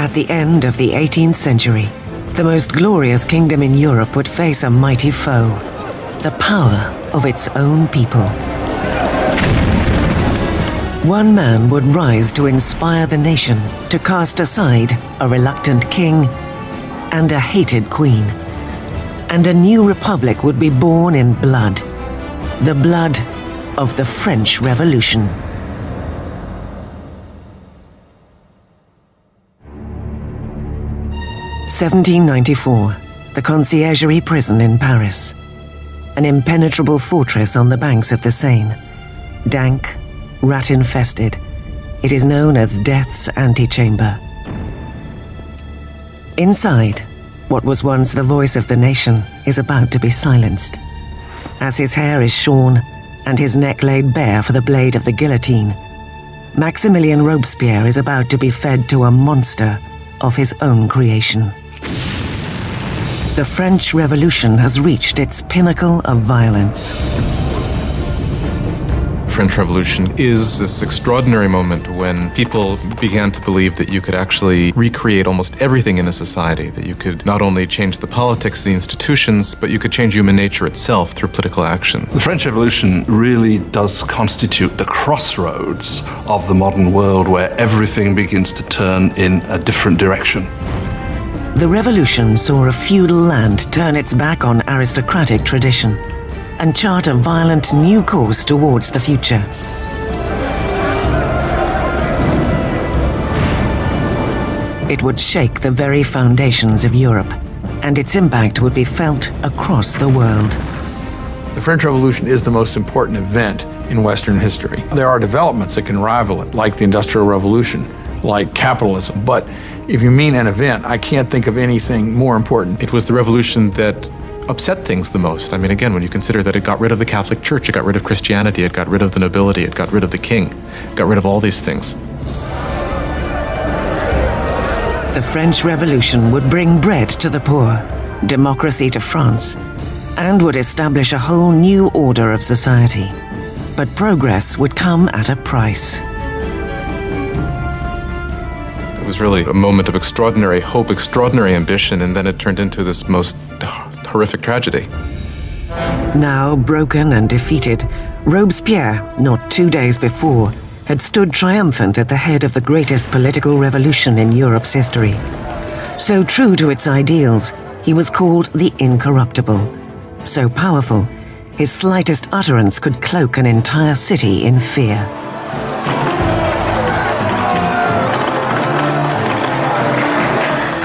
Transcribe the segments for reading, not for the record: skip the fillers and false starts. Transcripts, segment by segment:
At the end of the 18th century, the most glorious kingdom in Europe would face a mighty foe, the power of its own people. One man would rise to inspire the nation to cast aside a reluctant king and a hated queen. And a new republic would be born in blood, the blood of the French Revolution. (1794), the Conciergerie prison in Paris. An impenetrable fortress on the banks of the Seine. Dank, rat-infested, it is known as Death's antechamber. Inside, what was once the voice of the nation is about to be silenced. As his hair is shorn and his neck laid bare for the blade of the guillotine, Maximilien Robespierre is about to be fed to a monster of his own creation. The French Revolution has reached its pinnacle of violence. The French Revolution is this extraordinary moment when people began to believe that you could actually recreate almost everything in a society, that you could not only change the politics, the institutions, but you could change human nature itself through political action. The French Revolution really does constitute the crossroads of the modern world where everything begins to turn in a different direction. The revolution saw a feudal land turn its back on aristocratic tradition and chart a violent new course towards the future. It would shake the very foundations of Europe, and its impact would be felt across the world. The French Revolution is the most important event in Western history. There are developments that can rival it, like the Industrial Revolution, like capitalism. But if you mean an event, I can't think of anything more important. It was the revolution that upset things the most. I mean, again, when you consider that it got rid of the Catholic Church, it got rid of Christianity, it got rid of the nobility, it got rid of the king, it got rid of all these things. The French Revolution would bring bread to the poor, democracy to France, and would establish a whole new order of society. But progress would come at a price. It was really a moment of extraordinary hope, extraordinary ambition, and then it turned into this most horrific tragedy. Now broken and defeated, Robespierre, not 2 days before, had stood triumphant at the head of the greatest political revolution in Europe's history. So true to its ideals, he was called the Incorruptible. So powerful, his slightest utterance could cloak an entire city in fear.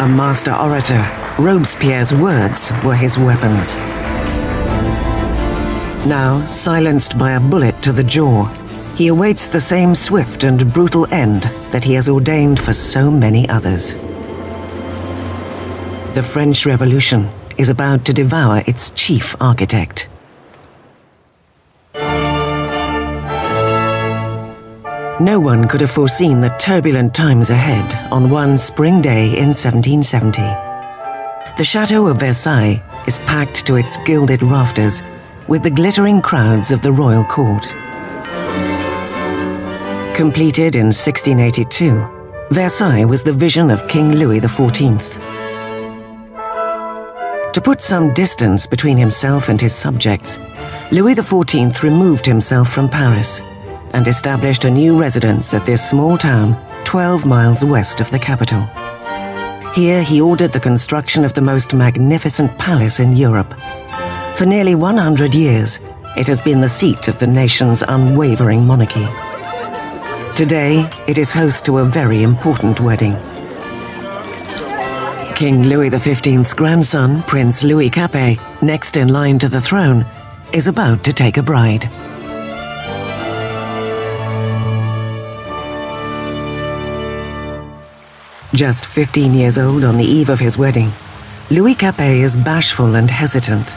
A master orator, Robespierre's words were his weapons. Now, silenced by a bullet to the jaw, he awaits the same swift and brutal end that he has ordained for so many others. The French Revolution is about to devour its chief architect. No one could have foreseen the turbulent times ahead on one spring day in 1770. The Chateau of Versailles is packed to its gilded rafters with the glittering crowds of the royal court. Completed in 1682, Versailles was the vision of King Louis XIV. To put some distance between himself and his subjects, Louis XIV removed himself from Paris and established a new residence at this small town 12 miles west of the capital. Here he ordered the construction of the most magnificent palace in Europe. For nearly 100 years, it has been the seat of the nation's unwavering monarchy. Today, it is host to a very important wedding. King Louis XV's grandson, Prince Louis Capet, next in line to the throne, is about to take a bride. Just 15 years old on the eve of his wedding, Louis Capet is bashful and hesitant,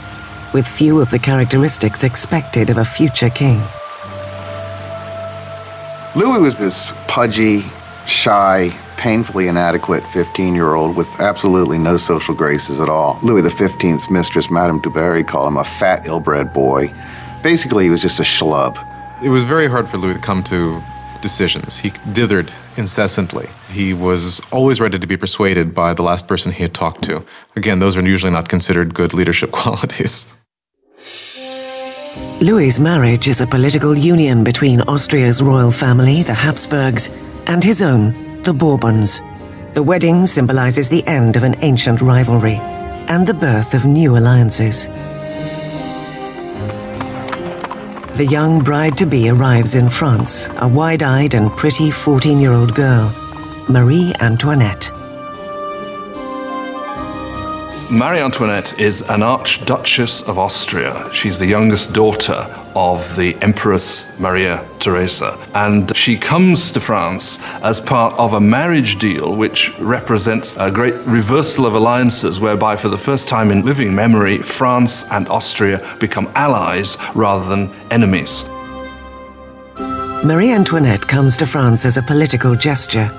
with few of the characteristics expected of a future king. Louis was this pudgy, shy, painfully inadequate 15-year-old with absolutely no social graces at all. Louis XV's mistress, Madame du Barry, called him a fat, ill-bred boy. Basically, he was just a schlub. It was very hard for Louis to come to decisions. He dithered incessantly. He was always ready to be persuaded by the last person he had talked to. Again, those are usually not considered good leadership qualities. Louis's marriage is a political union between Austria's royal family, the Habsburgs, and his own, the Bourbons. The wedding symbolizes the end of an ancient rivalry and the birth of new alliances. The young bride-to-be arrives in France, a wide-eyed and pretty 14-year-old girl, Marie Antoinette. Marie Antoinette is an Archduchess of Austria. She's the youngest daughter of the Empress Maria Theresa. And she comes to France as part of a marriage deal which represents a great reversal of alliances, whereby for the first time in living memory, France and Austria become allies rather than enemies. Marie Antoinette comes to France as a political gesture,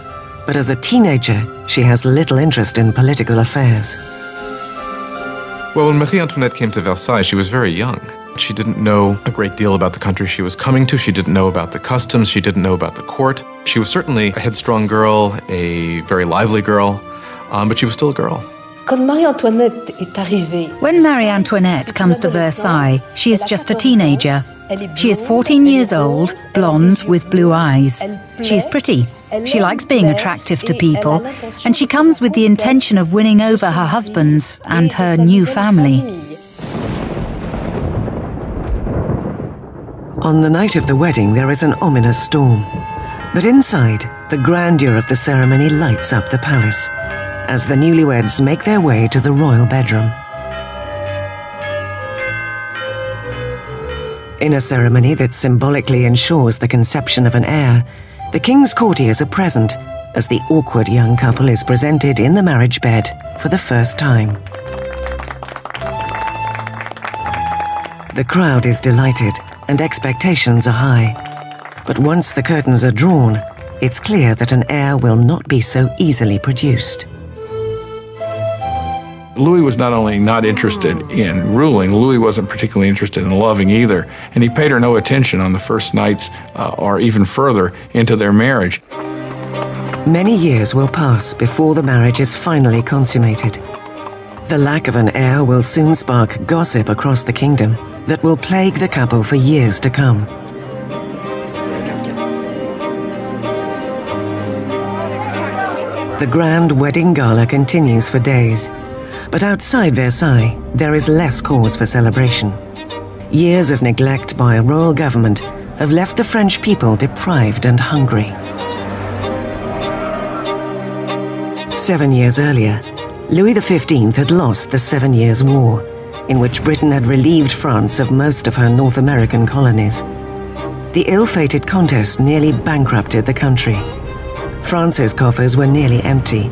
but as a teenager, she has little interest in political affairs. Well, when Marie Antoinette came to Versailles, she was very young. She didn't know a great deal about the country she was coming to. She didn't know about the customs. She didn't know about the court. She was certainly a headstrong girl, a very lively girl, but she was still a girl. When Marie Antoinette comes to Versailles, she is just a teenager. She is 14 years old, blonde with blue eyes. She is pretty. She likes being attractive to people, and she comes with the intention of winning over her husband and her new family. On the night of the wedding, there is an ominous storm. But inside, the grandeur of the ceremony lights up the palace as the newlyweds make their way to the royal bedroom. In a ceremony that symbolically ensures the conception of an heir, the king's courtiers are present as the awkward young couple is presented in the marriage bed for the first time. The crowd is delighted and expectations are high. But once the curtains are drawn, it's clear that an heir will not be so easily produced. Louis was not only not interested in ruling, Louis wasn't particularly interested in loving either, and he paid her no attention on the first nights or even further into their marriage. Many years will pass before the marriage is finally consummated. The lack of an heir will soon spark gossip across the kingdom that will plague the couple for years to come. The grand wedding gala continues for days. But outside Versailles, there is less cause for celebration. Years of neglect by a royal government have left the French people deprived and hungry. 7 years earlier, Louis XV had lost the 7 Years' War, in which Britain had relieved France of most of her North American colonies. The ill-fated contest nearly bankrupted the country. France's coffers were nearly empty,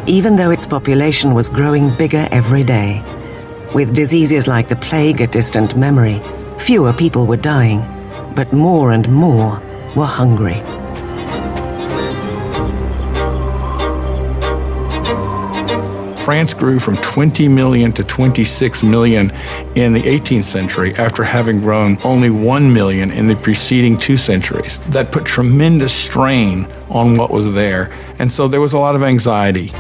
even though its population was growing bigger every day. With diseases like the plague a distant memory, fewer people were dying, but more and more were hungry. France grew from 20 million to 26 million in the 18th century after having grown only 1 million in the preceding 2 centuries. That put tremendous strain on what was there, and so there was a lot of anxiety.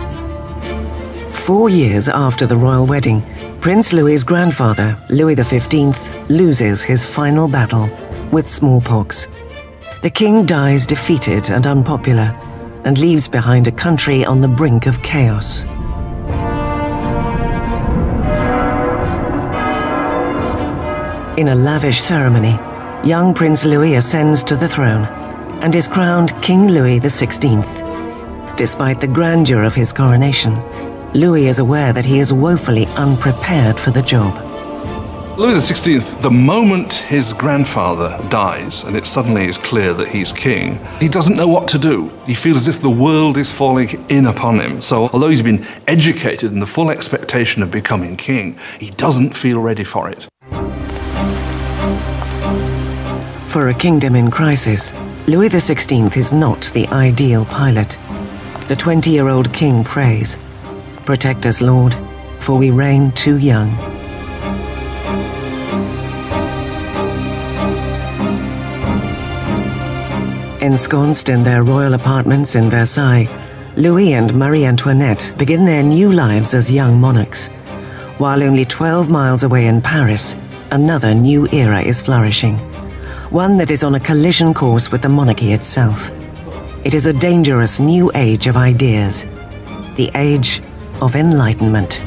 4 years after the royal wedding, Prince Louis's grandfather, Louis XV, loses his final battle with smallpox. The king dies defeated and unpopular, and leaves behind a country on the brink of chaos. In a lavish ceremony, young Prince Louis ascends to the throne and is crowned King Louis XVI. Despite the grandeur of his coronation, Louis is aware that he is woefully unprepared for the job. Louis XVI, the moment his grandfather dies and it suddenly is clear that he's king, he doesn't know what to do. He feels as if the world is falling in upon him. So although he's been educated in the full expectation of becoming king, he doesn't feel ready for it. For a kingdom in crisis, Louis XVI is not the ideal pilot. The 20-year-old king prays, "Protect us, Lord, for we reign too young." Ensconced in their royal apartments in Versailles, Louis and Marie Antoinette begin their new lives as young monarchs. While only 12 miles away in Paris, another new era is flourishing. One that is on a collision course with the monarchy itself. It is a dangerous new age of ideas. The age of enlightenment.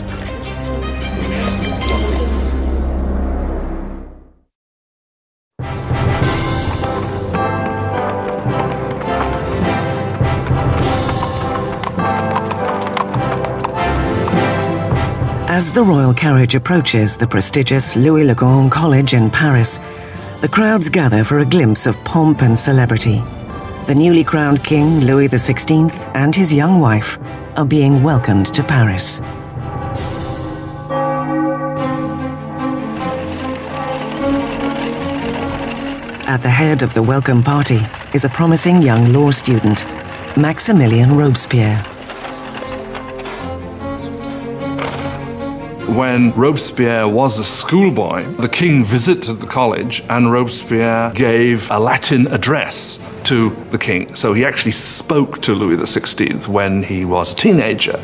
As the royal carriage approaches the prestigious Louis le Grand College in Paris, the crowds gather for a glimpse of pomp and celebrity. The newly crowned King Louis XVI and his young wife are being welcomed to Paris. At the head of the welcome party is a promising young law student, Maximilien Robespierre. When Robespierre was a schoolboy, the king visited the college and Robespierre gave a Latin address to the king. So he actually spoke to Louis XVI when he was a teenager.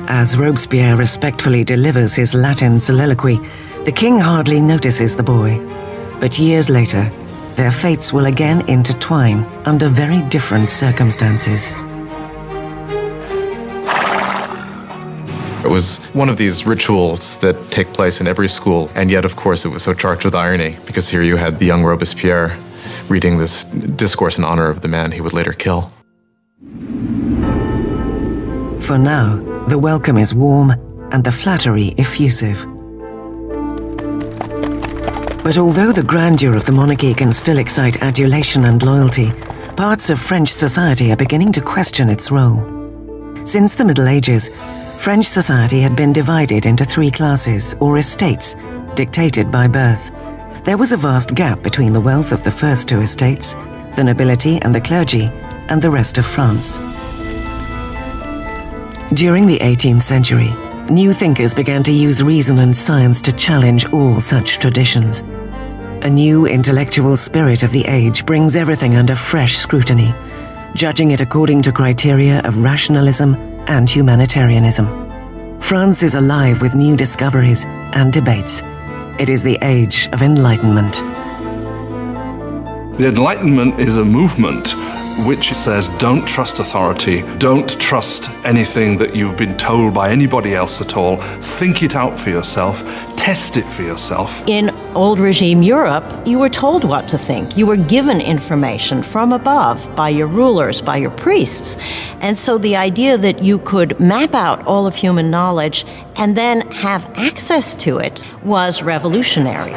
As Robespierre respectfully delivers his Latin soliloquy, the king hardly notices the boy. But years later, their fates will again intertwine under very different circumstances. It was one of these rituals that take place in every school, and yet, of course, it was so charged with irony, because here you had the young Robespierre reading this discourse in honor of the man he would later kill. For now, the welcome is warm and the flattery effusive. But although the grandeur of the monarchy can still excite adulation and loyalty, parts of French society are beginning to question its role. Since the Middle Ages, French society had been divided into three classes, or estates, dictated by birth. There was a vast gap between the wealth of the first two estates, the nobility and the clergy, and the rest of France. During the 18th century, new thinkers began to use reason and science to challenge all such traditions. A new intellectual spirit of the age brings everything under fresh scrutiny, judging it according to criteria of rationalism and humanitarianism. France is alive with new discoveries and debates. It is the age of enlightenment. The Enlightenment is a movement which says don't trust authority, don't trust anything that you've been told by anybody else at all. Think it out for yourself, test it for yourself. In old regime Europe, you were told what to think. You were given information from above by your rulers, by your priests. And so the idea that you could map out all of human knowledge and then have access to it was revolutionary.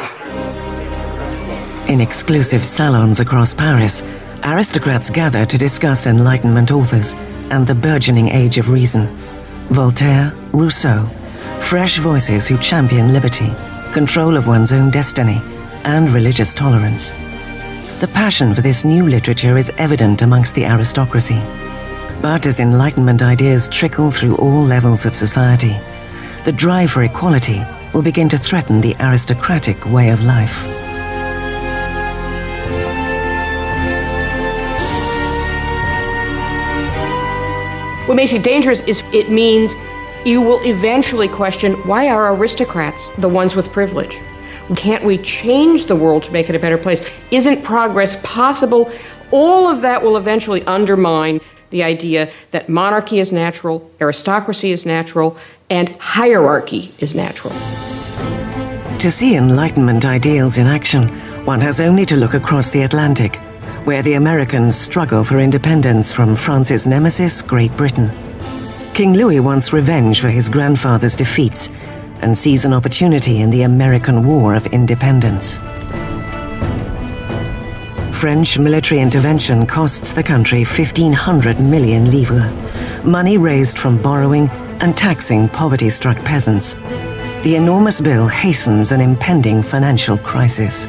In exclusive salons across Paris, aristocrats gather to discuss Enlightenment authors and the burgeoning age of reason. Voltaire, Rousseau, fresh voices who champion liberty, control of one's own destiny, and religious tolerance. The passion for this new literature is evident amongst the aristocracy. But as Enlightenment ideas trickle through all levels of society, the drive for equality will begin to threaten the aristocratic way of life. What makes it dangerous is it means you will eventually question, why are aristocrats the ones with privilege? Can't we change the world to make it a better place? Isn't progress possible? All of that will eventually undermine the idea that monarchy is natural, aristocracy is natural, and hierarchy is natural. To see Enlightenment ideals in action, one has only to look across the Atlantic, where the Americans struggle for independence from France's nemesis, Great Britain. King Louis wants revenge for his grandfather's defeats and sees an opportunity in the American War of Independence. French military intervention costs the country 1,500 million livres, money raised from borrowing and taxing poverty-struck peasants. The enormous bill hastens an impending financial crisis.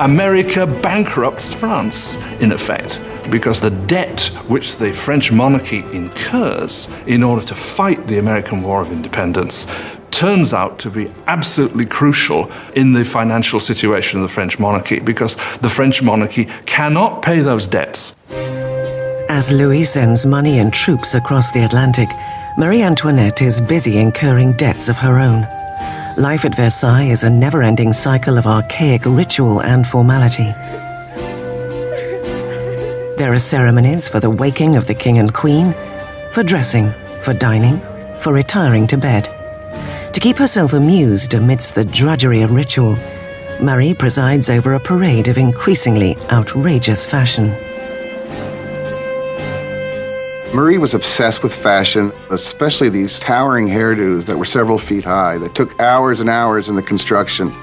America bankrupts France, in effect, because the debt which the French monarchy incurs in order to fight the American War of Independence turns out to be absolutely crucial in the financial situation of the French monarchy, because the French monarchy cannot pay those debts. As Louis sends money and troops across the Atlantic, Marie Antoinette is busy incurring debts of her own. Life at Versailles is a never-ending cycle of archaic ritual and formality. There are ceremonies for the waking of the king and queen, for dressing, for dining, for retiring to bed. To keep herself amused amidst the drudgery of ritual, Marie presides over a parade of increasingly outrageous fashion. Marie was obsessed with fashion, especially these towering hairdos that were several feet high, that took hours and hours in the construction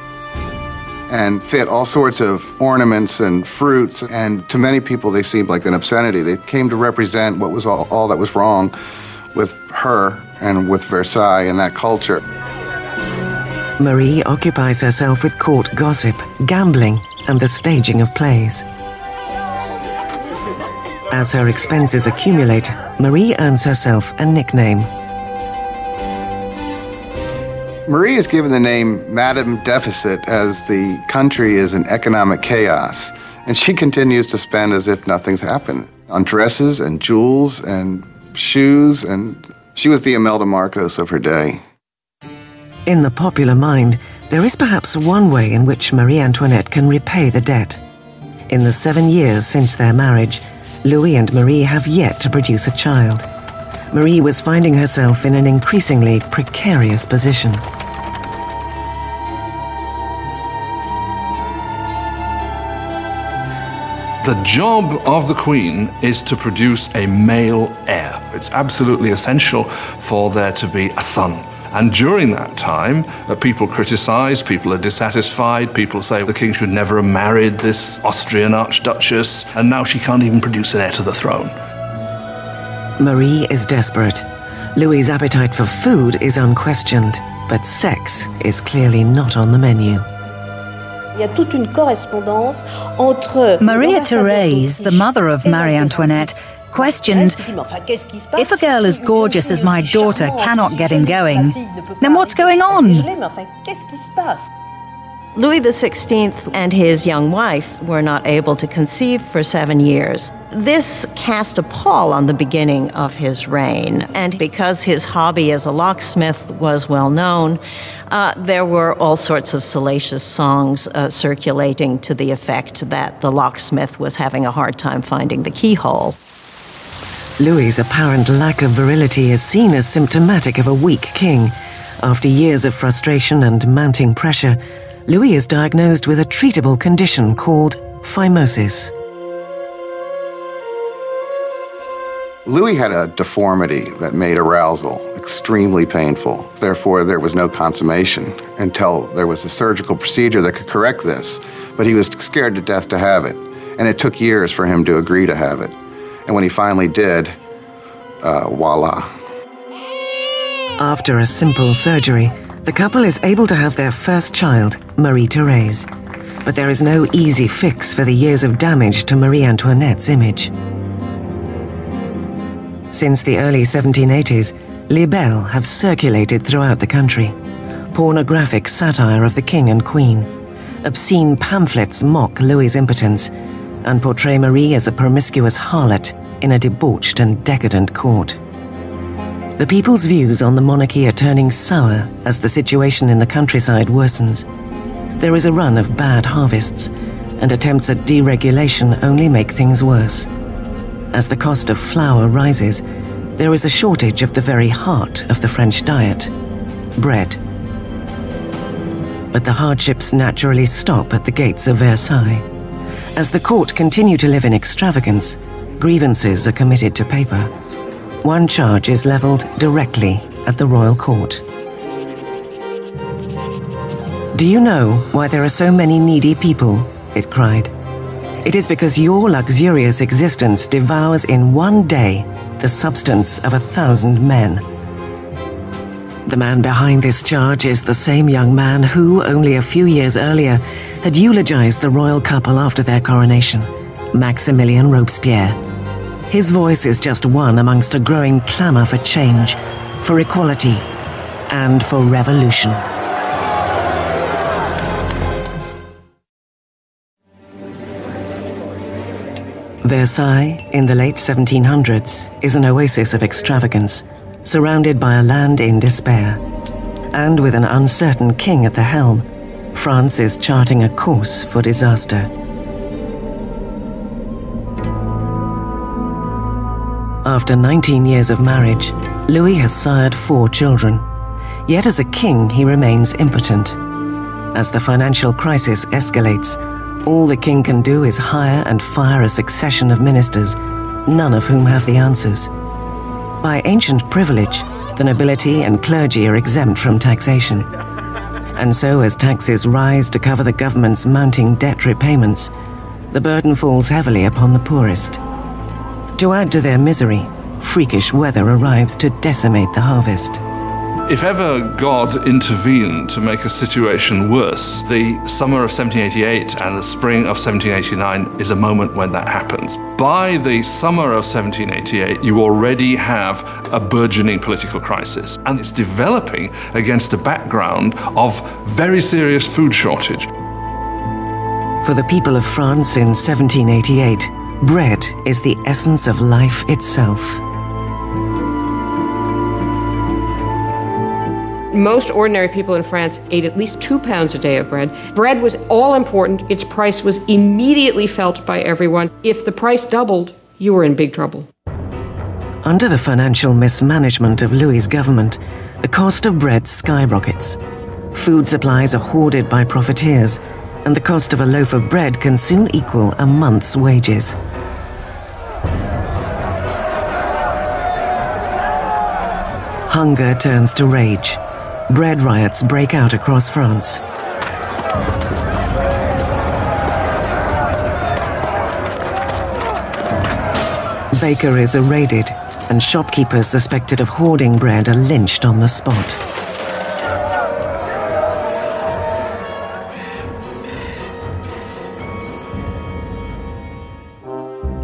and fit all sorts of ornaments and fruits, and to many people they seemed like an obscenity. They came to represent what was all that was wrong with her and with Versailles and that culture. Marie occupies herself with court gossip, gambling, and the staging of plays. As her expenses accumulate, Marie earns herself a nickname. Marie is given the name Madame Deficit as the country is in economic chaos, and she continues to spend as if nothing's happened on dresses and jewels and shoes, and she was the Imelda Marcos of her day. In the popular mind, there is perhaps one way in which Marie Antoinette can repay the debt. In the 7 years since their marriage, Louis and Marie have yet to produce a child. Marie was finding herself in an increasingly precarious position. The job of the Queen is to produce a male heir. It's absolutely essential for there to be a son. And during that time, people criticize, people are dissatisfied, people say the king should never have married this Austrian archduchess, and now she can't even produce an heir to the throne. Marie is desperate. Louis's appetite for food is unquestioned, but sex is clearly not on the menu. Maria Therese, the mother of Marie Antoinette, questioned, if a girl as gorgeous as my daughter cannot get him going, then what's going on? Louis XVI and his young wife were not able to conceive for 7 years. This cast a pall on the beginning of his reign, and because his hobby as a locksmith was well known, there were all sorts of salacious songs circulating to the effect that the locksmith was having a hard time finding the keyhole. Louis's apparent lack of virility is seen as symptomatic of a weak king. After years of frustration and mounting pressure, Louis is diagnosed with a treatable condition called phimosis. Louis had a deformity that made arousal extremely painful. Therefore, there was no consummation until there was a surgical procedure that could correct this. But he was scared to death to have it, and it took years for him to agree to have it. And when he finally did, voila. After a simple surgery, the couple is able to have their first child, Marie Therese. But there is no easy fix for the years of damage to Marie Antoinette's image. Since the early 1780s, libelles have circulated throughout the country. Pornographic satire of the king and queen. Obscene pamphlets mock Louis's impotence and portray Marie as a promiscuous harlot in a debauched and decadent court. The people's views on the monarchy are turning sour as the situation in the countryside worsens. There is a run of bad harvests, and attempts at deregulation only make things worse. As the cost of flour rises, there is a shortage of the very heart of the French diet, bread. But the hardships naturally stop at the gates of Versailles. As the court continue to live in extravagance, grievances are committed to paper. One charge is leveled directly at the royal court. "Do you know why there are so many needy people?" it cried. "It is because your luxurious existence devours in one day the substance of 1,000 men." The man behind this charge is the same young man who, only a few years earlier, had eulogized the royal couple after their coronation, Maximilien Robespierre. His voice is just one amongst a growing clamor for change, for equality, and for revolution. Versailles, in the late 1700s, is an oasis of extravagance, surrounded by a land in despair. And with an uncertain king at the helm, France is charting a course for disaster. After 19 years of marriage, Louis has sired 4 children. Yet as a king, he remains impotent. As the financial crisis escalates, all the king can do is hire and fire a succession of ministers, none of whom have the answers. By ancient privilege, the nobility and clergy are exempt from taxation. And so as taxes rise to cover the government's mounting debt repayments, the burden falls heavily upon the poorest. To add to their misery, freakish weather arrives to decimate the harvest. If ever God intervened to make a situation worse, the summer of 1788 and the spring of 1789 is a moment when that happens. By the summer of 1788, you already have a burgeoning political crisis, and it's developing against a background of very serious food shortage. For the people of France in 1788, bread is the essence of life itself. Most ordinary people in France ate at least 2 pounds a day of bread. Bread was all important. Its price was immediately felt by everyone. If the price doubled, you were in big trouble. Under the financial mismanagement of Louis's government, the cost of bread skyrockets. Food supplies are hoarded by profiteers, and the cost of a loaf of bread can soon equal a month's wages. Hunger turns to rage. Bread riots break out across France. Bakeries are raided, and shopkeepers suspected of hoarding bread are lynched on the spot.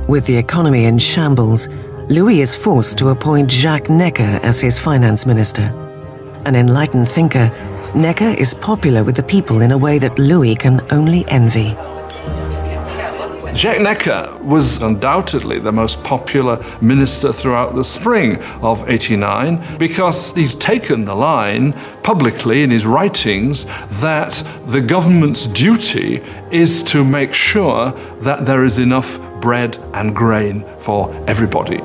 With the economy in shambles, Louis is forced to appoint Jacques Necker as his finance minister. An enlightened thinker, Necker is popular with the people in a way that Louis can only envy. Jacques Necker was undoubtedly the most popular minister throughout the spring of '89 because he's taken the line publicly in his writings that the government's duty is to make sure that there is enough bread and grain for everybody.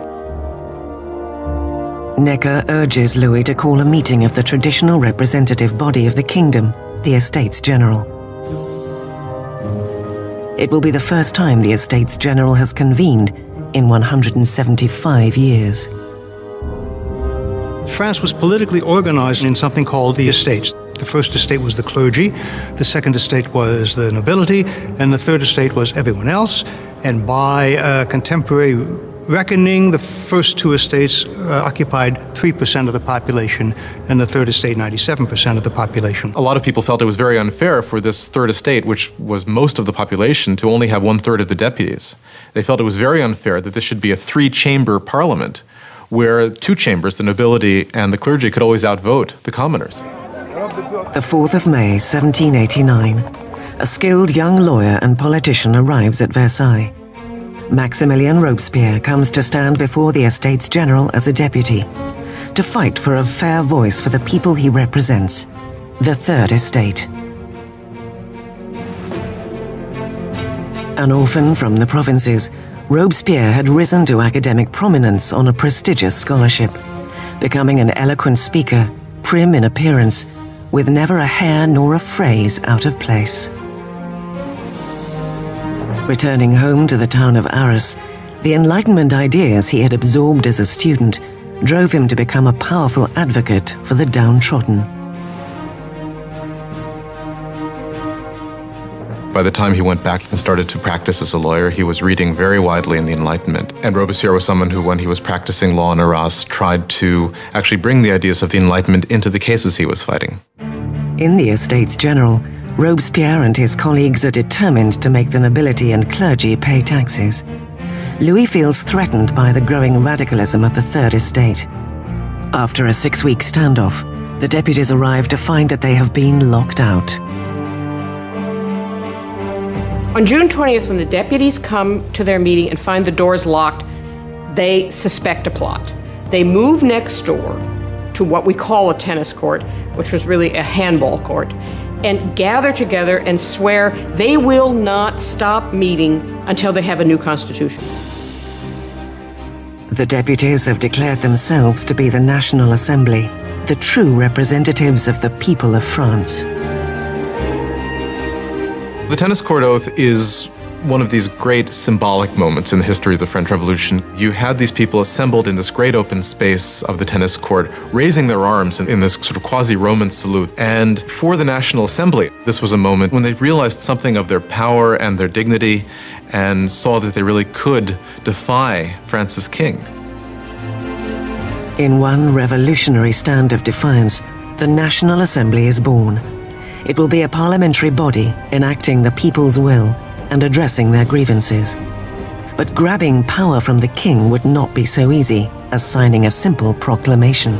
Necker urges Louis to call a meeting of the traditional representative body of the kingdom, the Estates General. It will be the first time the Estates General has convened in 175 years. France was politically organized in something called the estates. The first estate was the clergy, the second estate was the nobility, and the third estate was everyone else. And by contemporary reckoning, the first 2 estates occupied 3% of the population, and the third estate 97% of the population. A lot of people felt it was very unfair for this third estate, which was most of the population, to only have 1/3 of the deputies. They felt it was very unfair that this should be a 3-chamber parliament, where 2 chambers, the nobility and the clergy, could always outvote the commoners. The 4th of May, 1789, a skilled young lawyer and politician arrives at Versailles. Maximilien Robespierre comes to stand before the Estates General as a deputy, to fight for a fair voice for the people he represents, the Third Estate. An orphan from the provinces, Robespierre had risen to academic prominence on a prestigious scholarship, becoming an eloquent speaker, prim in appearance, with never a hair nor a phrase out of place. Returning home to the town of Arras, the Enlightenment ideas he had absorbed as a student drove him to become a powerful advocate for the downtrodden. By the time he went back and started to practice as a lawyer, he was reading very widely in the Enlightenment. And Robespierre was someone who, when he was practicing law in Arras, tried to actually bring the ideas of the Enlightenment into the cases he was fighting. In the Estates General, Robespierre and his colleagues are determined to make the nobility and clergy pay taxes. Louis feels threatened by the growing radicalism of the Third Estate. After a 6-week standoff, The deputies arrive to find that they have been locked out. On June 20th, when the deputies come to their meeting and find the doors locked, they suspect a plot. They move next door to what we call a tennis court, which was really a handball court, and gather together and swear they will not stop meeting until they have a new constitution. The deputies have declared themselves to be the National Assembly, the true representatives of the people of France. The tennis court oath is one of these great symbolic moments in the history of the French Revolution. You had these people assembled in this great open space of the tennis court, raising their arms in this sort of quasi-Roman salute. And for the National Assembly, this was a moment when they realized something of their power and their dignity and saw that they really could defy France's king. In one revolutionary stand of defiance, the National Assembly is born. It will be a parliamentary body enacting the people's will and addressing their grievances. But grabbing power from the king would not be so easy as signing a simple proclamation.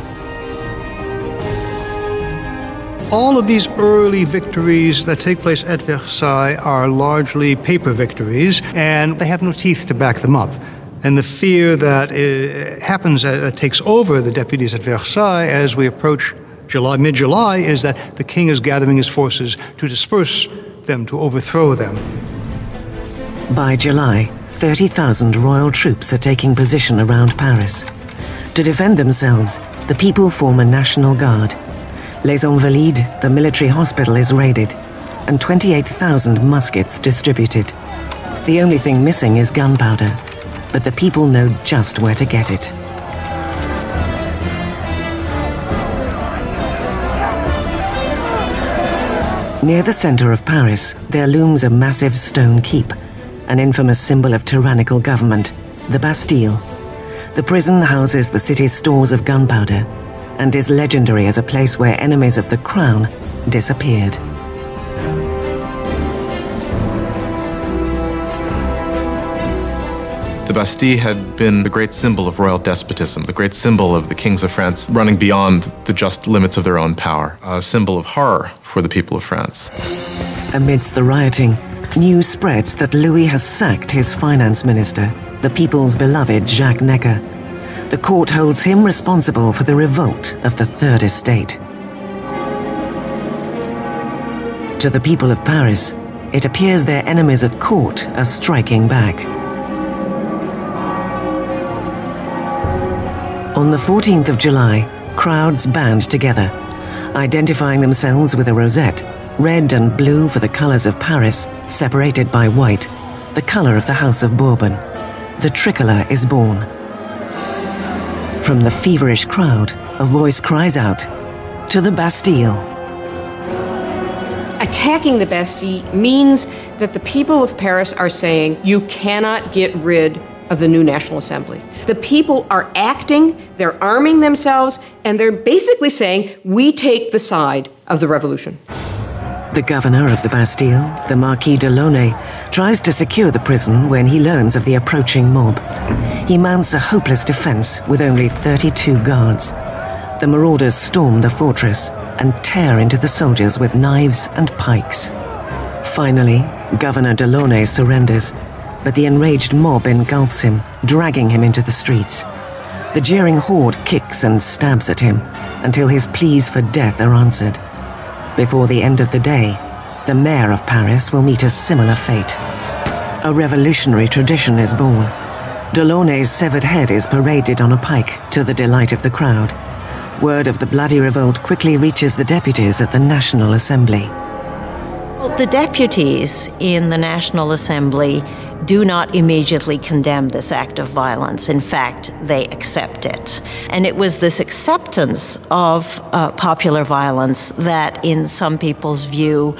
All of these early victories that take place at Versailles are largely paper victories, and they have no teeth to back them up. And the fear that takes over the deputies at Versailles as we approach mid-July, is that the king is gathering his forces to disperse them, to overthrow them. By July, 30,000 royal troops are taking position around Paris. To defend themselves, the people form a national guard. Les Invalides, the military hospital, is raided, and 28,000 muskets distributed. The only thing missing is gunpowder, but the people know just where to get it. Near the center of Paris, there looms a massive stone keep, an infamous symbol of tyrannical government, the Bastille. The prison houses the city's stores of gunpowder and is legendary as a place where enemies of the crown disappeared. The Bastille had been the great symbol of royal despotism, the great symbol of the kings of France running beyond the just limits of their own power, a symbol of horror for the people of France. Amidst the rioting, news spreads that Louis has sacked his finance minister, the people's beloved Jacques Necker. The court holds him responsible for the revolt of the Third Estate. To the people of Paris, it appears their enemies at court are striking back. On the 14th of July, crowds band together, identifying themselves with a rosette, red and blue for the colors of Paris, separated by white, the color of the House of Bourbon. The tricolour is born. From the feverish crowd, a voice cries out, "To the Bastille!" Attacking the Bastille means that the people of Paris are saying, you cannot get rid of the new National Assembly. The people are acting, they're arming themselves, and they're basically saying, we take the side of the revolution. The governor of the Bastille, the Marquis de Launay, tries to secure the prison when he learns of the approaching mob. He mounts a hopeless defense with only 32 guards. The marauders storm the fortress and tear into the soldiers with knives and pikes. Finally, Governor de Launay surrenders, but the enraged mob engulfs him, dragging him into the streets. The jeering horde kicks and stabs at him until his pleas for death are answered. Before the end of the day, the mayor of Paris will meet a similar fate. A revolutionary tradition is born. De Launay's severed head is paraded on a pike to the delight of the crowd. Word of the bloody revolt quickly reaches the deputies at the National Assembly. The deputies in the National Assembly do not immediately condemn this act of violence. In fact, they accept it. And it was this acceptance of popular violence that, in some people's view,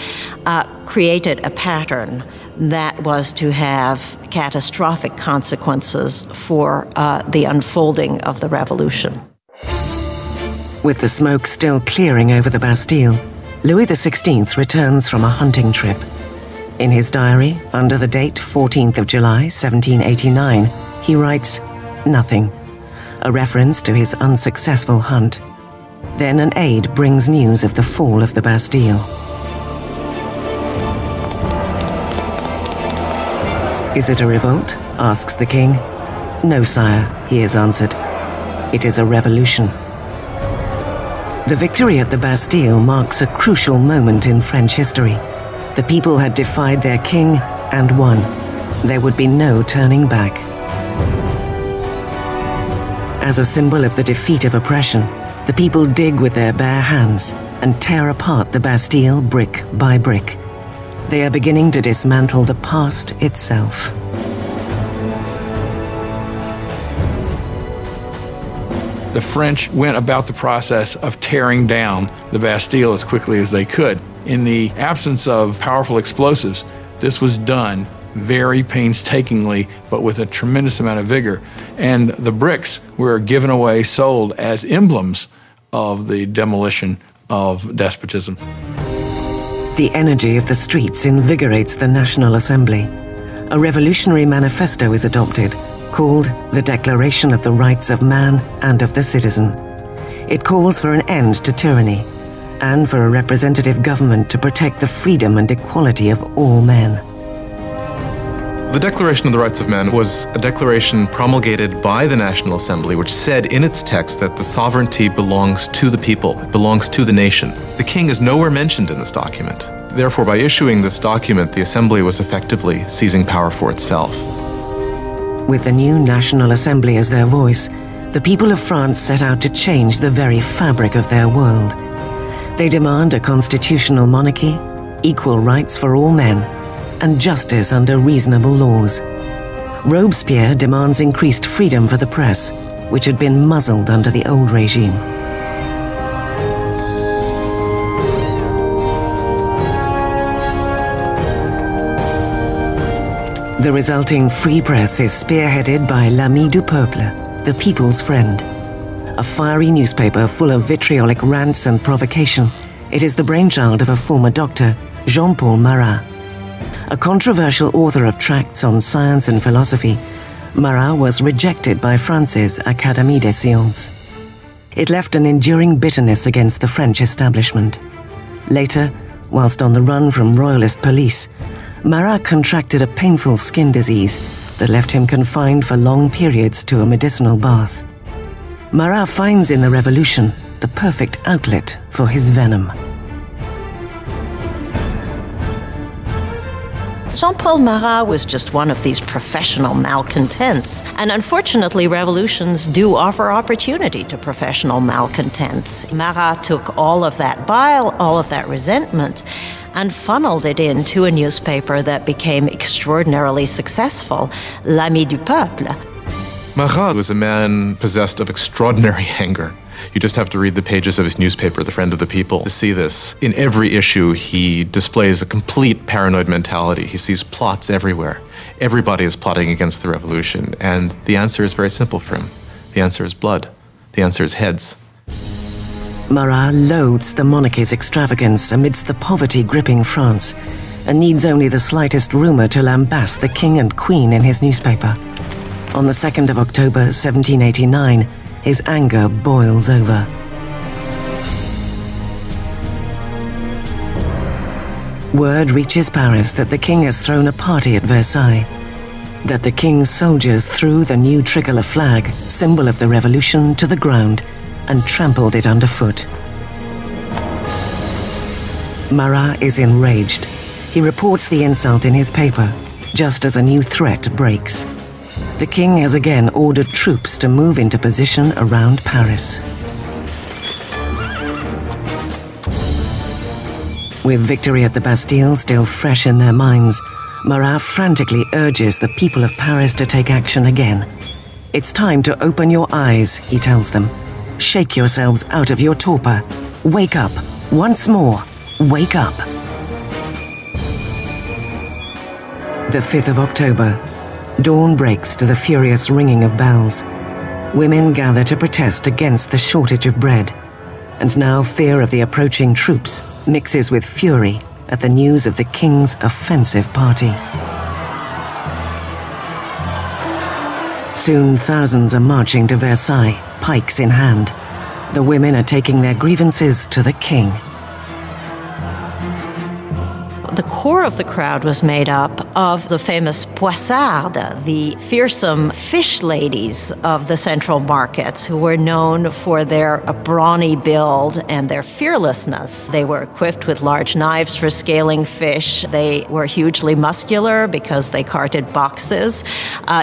created a pattern that was to have catastrophic consequences for the unfolding of the revolution. With the smoke still clearing over the Bastille, Louis XVI returns from a hunting trip. In his diary, under the date 14th of July, 1789, he writes, "Nothing," a reference to his unsuccessful hunt. Then an aide brings news of the fall of the Bastille. "Is it a revolt?" asks the king. "No, sire," he is answered. "It is a revolution." The victory at the Bastille marks a crucial moment in French history. The people had defied their king and won. There would be no turning back. As a symbol of the defeat of oppression, the people dig with their bare hands and tear apart the Bastille brick by brick. They are beginning to dismantle the past itself. The French went about the process of tearing down the Bastille as quickly as they could. In the absence of powerful explosives, this was done very painstakingly, but with a tremendous amount of vigor. And the bricks were given away, sold as emblems of the demolition of despotism. The energy of the streets invigorates the National Assembly. A revolutionary manifesto is adopted, called the Declaration of the Rights of Man and of the Citizen. It calls for an end to tyranny and for a representative government to protect the freedom and equality of all men. The Declaration of the Rights of Man was a declaration promulgated by the National Assembly, which said in its text that the sovereignty belongs to the people, it belongs to the nation. The king is nowhere mentioned in this document. Therefore, by issuing this document, the Assembly was effectively seizing power for itself. With the new National Assembly as their voice, the people of France set out to change the very fabric of their world. They demand a constitutional monarchy, equal rights for all men, and justice under reasonable laws. Robespierre demands increased freedom for the press, which had been muzzled under the old regime. The resulting free press is spearheaded by l'Ami du Peuple, the people's friend. A fiery newspaper full of vitriolic rants and provocation, it is the brainchild of a former doctor, Jean-Paul Marat. A controversial author of tracts on science and philosophy, Marat was rejected by France's Académie des Sciences. It left an enduring bitterness against the French establishment. Later, whilst on the run from royalist police, Marat contracted a painful skin disease that left him confined for long periods to a medicinal bath. Marat finds in the revolution the perfect outlet for his venom. Jean-Paul Marat was just one of these professional malcontents. And unfortunately, revolutions do offer opportunity to professional malcontents. Marat took all of that bile, all of that resentment, and funneled it into a newspaper that became extraordinarily successful, l'Ami du Peuple. Marat was a man possessed of extraordinary anger. You just have to read the pages of his newspaper, The Friend of the People, to see this. In every issue, he displays a complete paranoid mentality. He sees plots everywhere. Everybody is plotting against the revolution, and the answer is very simple for him. The answer is blood. The answer is heads. Marat loathes the monarchy's extravagance amidst the poverty gripping France, and needs only the slightest rumor to lambast the king and queen in his newspaper. On the 2nd of October, 1789, his anger boils over. Word reaches Paris that the king has thrown a party at Versailles, that the king's soldiers threw the new tricolour flag, symbol of the revolution, to the ground and trampled it underfoot. Marat is enraged. He reports the insult in his paper, just as a new threat breaks. The king has again ordered troops to move into position around Paris. With victory at the Bastille still fresh in their minds, Marat frantically urges the people of Paris to take action again. It's time to open your eyes, he tells them. Shake yourselves out of your torpor. Wake up. Once more, wake up. The 5th of October. Dawn breaks to the furious ringing of bells. Women gather to protest against the shortage of bread. And now fear of the approaching troops mixes with fury at the news of the king's offensive party. Soon thousands are marching to Versailles, pikes in hand. The women are taking their grievances to the king. The core of the crowd was made up of the famous poissardes, the fearsome fish ladies of the central markets, who were known for their brawny build and their fearlessness. They were equipped with large knives for scaling fish. They were hugely muscular because they carted boxes.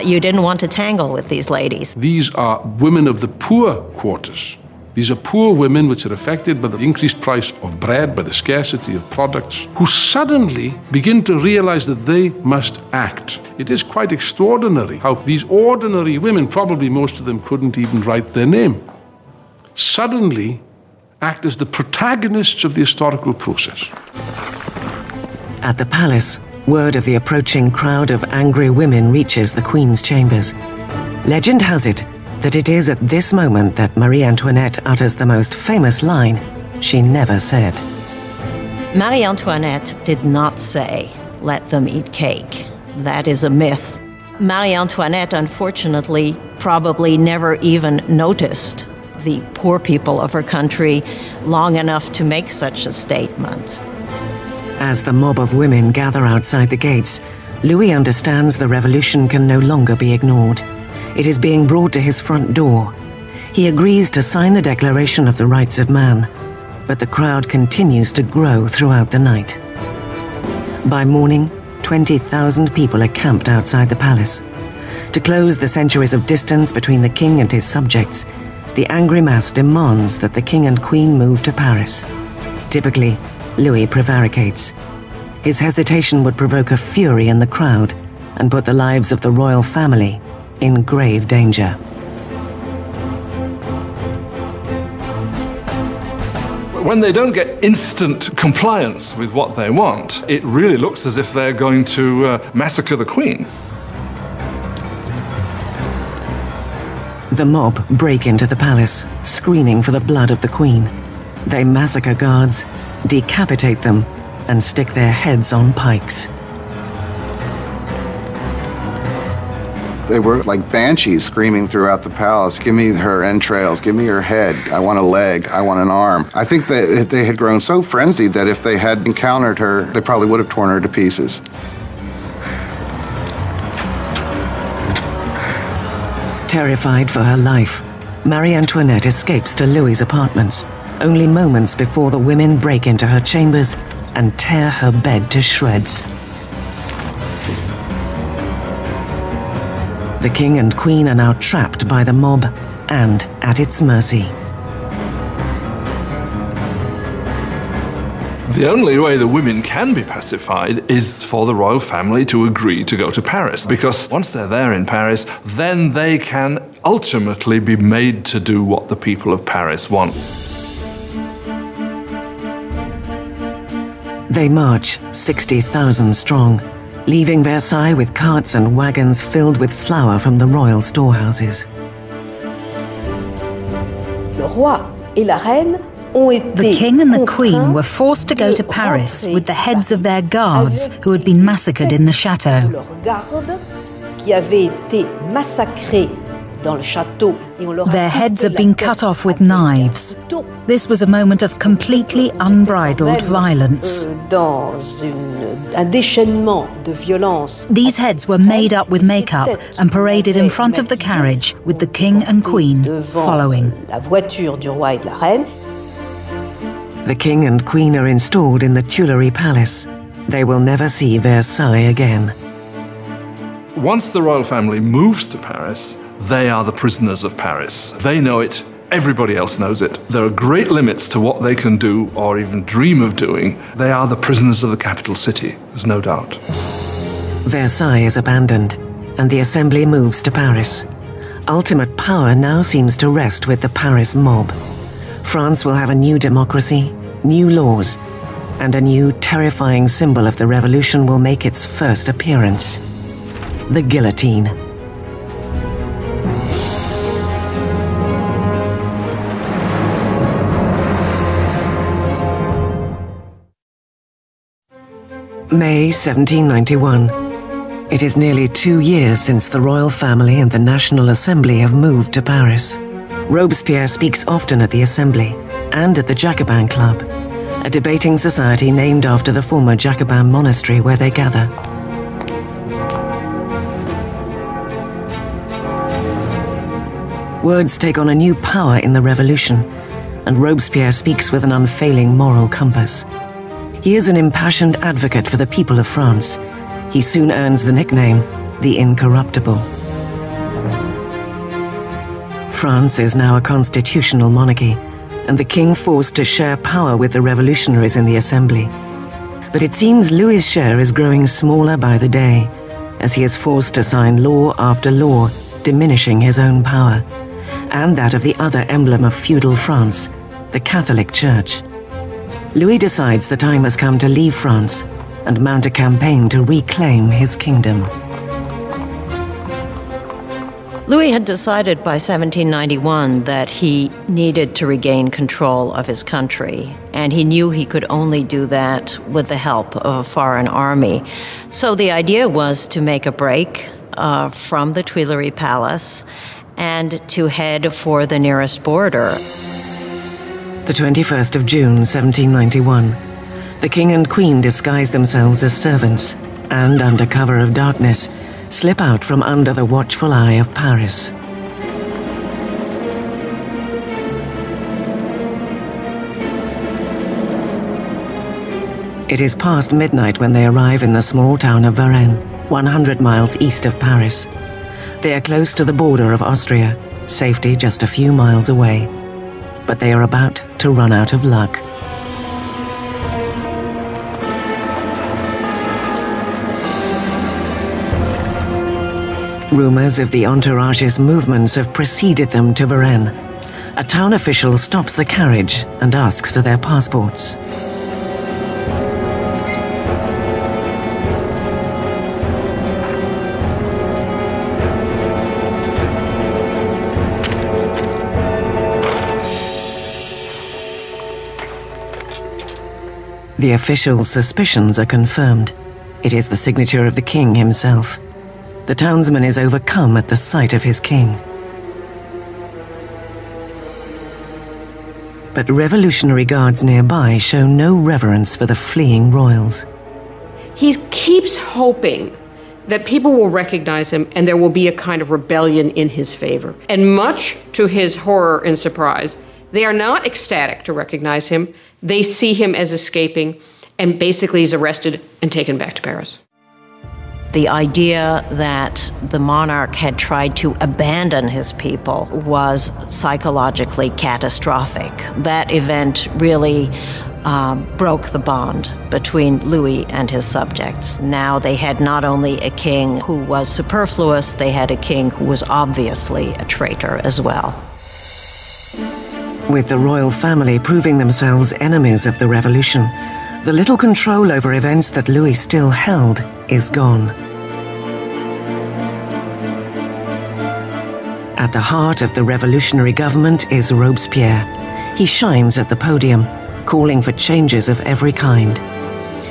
You didn't want to tangle with these ladies. These are women of the poor quarters. These are poor women which are affected by the increased price of bread, by the scarcity of products, who suddenly begin to realize that they must act. It is quite extraordinary how these ordinary women, probably most of them couldn't even write their name, suddenly act as the protagonists of the historical process. At the palace, word of the approaching crowd of angry women reaches the Queen's chambers. Legend has it that it is at this moment that Marie Antoinette utters the most famous line she never said. Marie Antoinette did not say, "Let them eat cake." That is a myth. Marie Antoinette, unfortunately, probably never even noticed the poor people of her country long enough to make such a statement. As the mob of women gather outside the gates, Louis understands the revolution can no longer be ignored. It is being brought to his front door. He agrees to sign the Declaration of the Rights of Man, but the crowd continues to grow throughout the night. By morning, 20,000 people are camped outside the palace. To close the centuries of distance between the king and his subjects, the angry mass demands that the king and queen move to Paris. Typically, Louis prevaricates. His hesitation would provoke a fury in the crowd and put the lives of the royal family in grave danger. When they don't get instant compliance with what they want, it really looks as if they're going to massacre the Queen. The mob break into the palace, screaming for the blood of the Queen. They massacre guards, decapitate them, and stick their heads on pikes. They were like banshees screaming throughout the palace, "Give me her entrails, give me her head, I want a leg, I want an arm." I think that they had grown so frenzied that if they had encountered her, they probably would have torn her to pieces. Terrified for her life, Marie Antoinette escapes to Louis's apartments, only moments before the women break into her chambers and tear her bed to shreds. The king and queen are now trapped by the mob and at its mercy. The only way the women can be pacified is for the royal family to agree to go to Paris, because once they're there in Paris, then they can ultimately be made to do what the people of Paris want. They march 60,000 strong, leaving Versailles with carts and wagons filled with flour from the royal storehouses. The king and the queen were forced to go to Paris with the heads of their guards who had been massacred in the chateau. Their heads had been cut off with knives. This was a moment of completely unbridled violence. These heads were made up with makeup and paraded in front of the carriage with the king and queen following. The king and queen are installed in the Tuileries Palace. They will never see Versailles again. Once the royal family moves to Paris, they are the prisoners of Paris. They know it. Everybody else knows it. There are great limits to what they can do or even dream of doing. They are the prisoners of the capital city, there's no doubt. Versailles is abandoned, and the assembly moves to Paris. Ultimate power now seems to rest with the Paris mob. France will have a new democracy, new laws, and a new terrifying symbol of the revolution will make its first appearance: the guillotine. May 1791. It is nearly 2 years since the royal family and the National Assembly have moved to Paris. Robespierre speaks often at the Assembly and at the Jacobin Club, a debating society named after the former Jacobin monastery where they gather. Words take on a new power in the revolution, and Robespierre speaks with an unfailing moral compass. He is an impassioned advocate for the people of France. He soon earns the nickname, the Incorruptible. France is now a constitutional monarchy, and the king forced to share power with the revolutionaries in the Assembly. But it seems Louis's share is growing smaller by the day, as he is forced to sign law after law, diminishing his own power, and that of the other emblem of feudal France, the Catholic Church. Louis decides the time has come to leave France and mount a campaign to reclaim his kingdom. Louis had decided by 1791 that he needed to regain control of his country, and he knew he could only do that with the help of a foreign army. So the idea was to make a break from the Tuileries Palace and to head for the nearest border. The 21st of June, 1791. The king and queen disguise themselves as servants and, under cover of darkness, slip out from under the watchful eye of Paris. It is past midnight when they arrive in the small town of Varennes, 100 miles east of Paris. They are close to the border of Austria, safety just a few miles away. But they are about to run out of luck. Rumors of the entourage's movements have preceded them to Varennes. A town official stops the carriage and asks for their passports. The official's suspicions are confirmed. It is the signature of the king himself. The townsman is overcome at the sight of his king. But revolutionary guards nearby show no reverence for the fleeing royals. He keeps hoping that people will recognize him and there will be a kind of rebellion in his favor. And much to his horror and surprise, they are not ecstatic to recognize him. They see him as escaping, and basically he's arrested and taken back to Paris. The idea that the monarch had tried to abandon his people was psychologically catastrophic. That event really broke the bond between Louis and his subjects. Now they had not only a king who was superfluous, they had a king who was obviously a traitor as well. With the royal family proving themselves enemies of the revolution, the little control over events that Louis still held is gone. At the heart of the revolutionary government is Robespierre. He shines at the podium, calling for changes of every kind.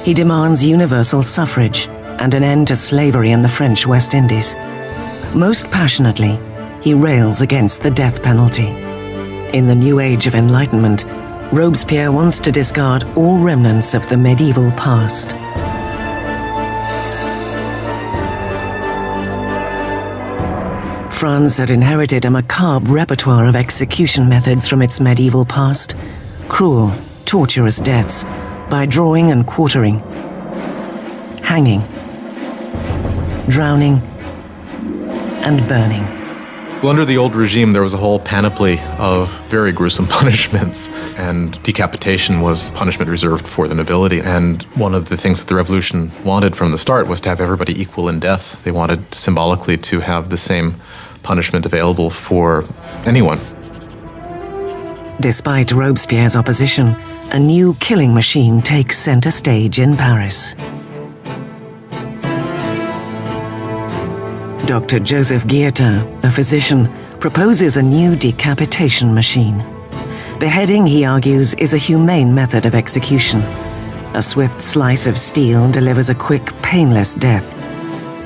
He demands universal suffrage and an end to slavery in the French West Indies. Most passionately, he rails against the death penalty. In the new age of enlightenment, Robespierre wants to discard all remnants of the medieval past. France had inherited a macabre repertoire of execution methods from its medieval past. Cruel, torturous deaths by drawing and quartering, hanging, drowning, and burning. Well, under the old regime, there was a whole panoply of very gruesome punishments, and decapitation was punishment reserved for the nobility. And one of the things that the revolution wanted from the start was to have everybody equal in death. They wanted symbolically to have the same punishment available for anyone. Despite Robespierre's opposition, a new killing machine takes center stage in Paris. Dr. Joseph Guillotin, a physician, proposes a new decapitation machine. Beheading, he argues, is a humane method of execution. A swift slice of steel delivers a quick, painless death.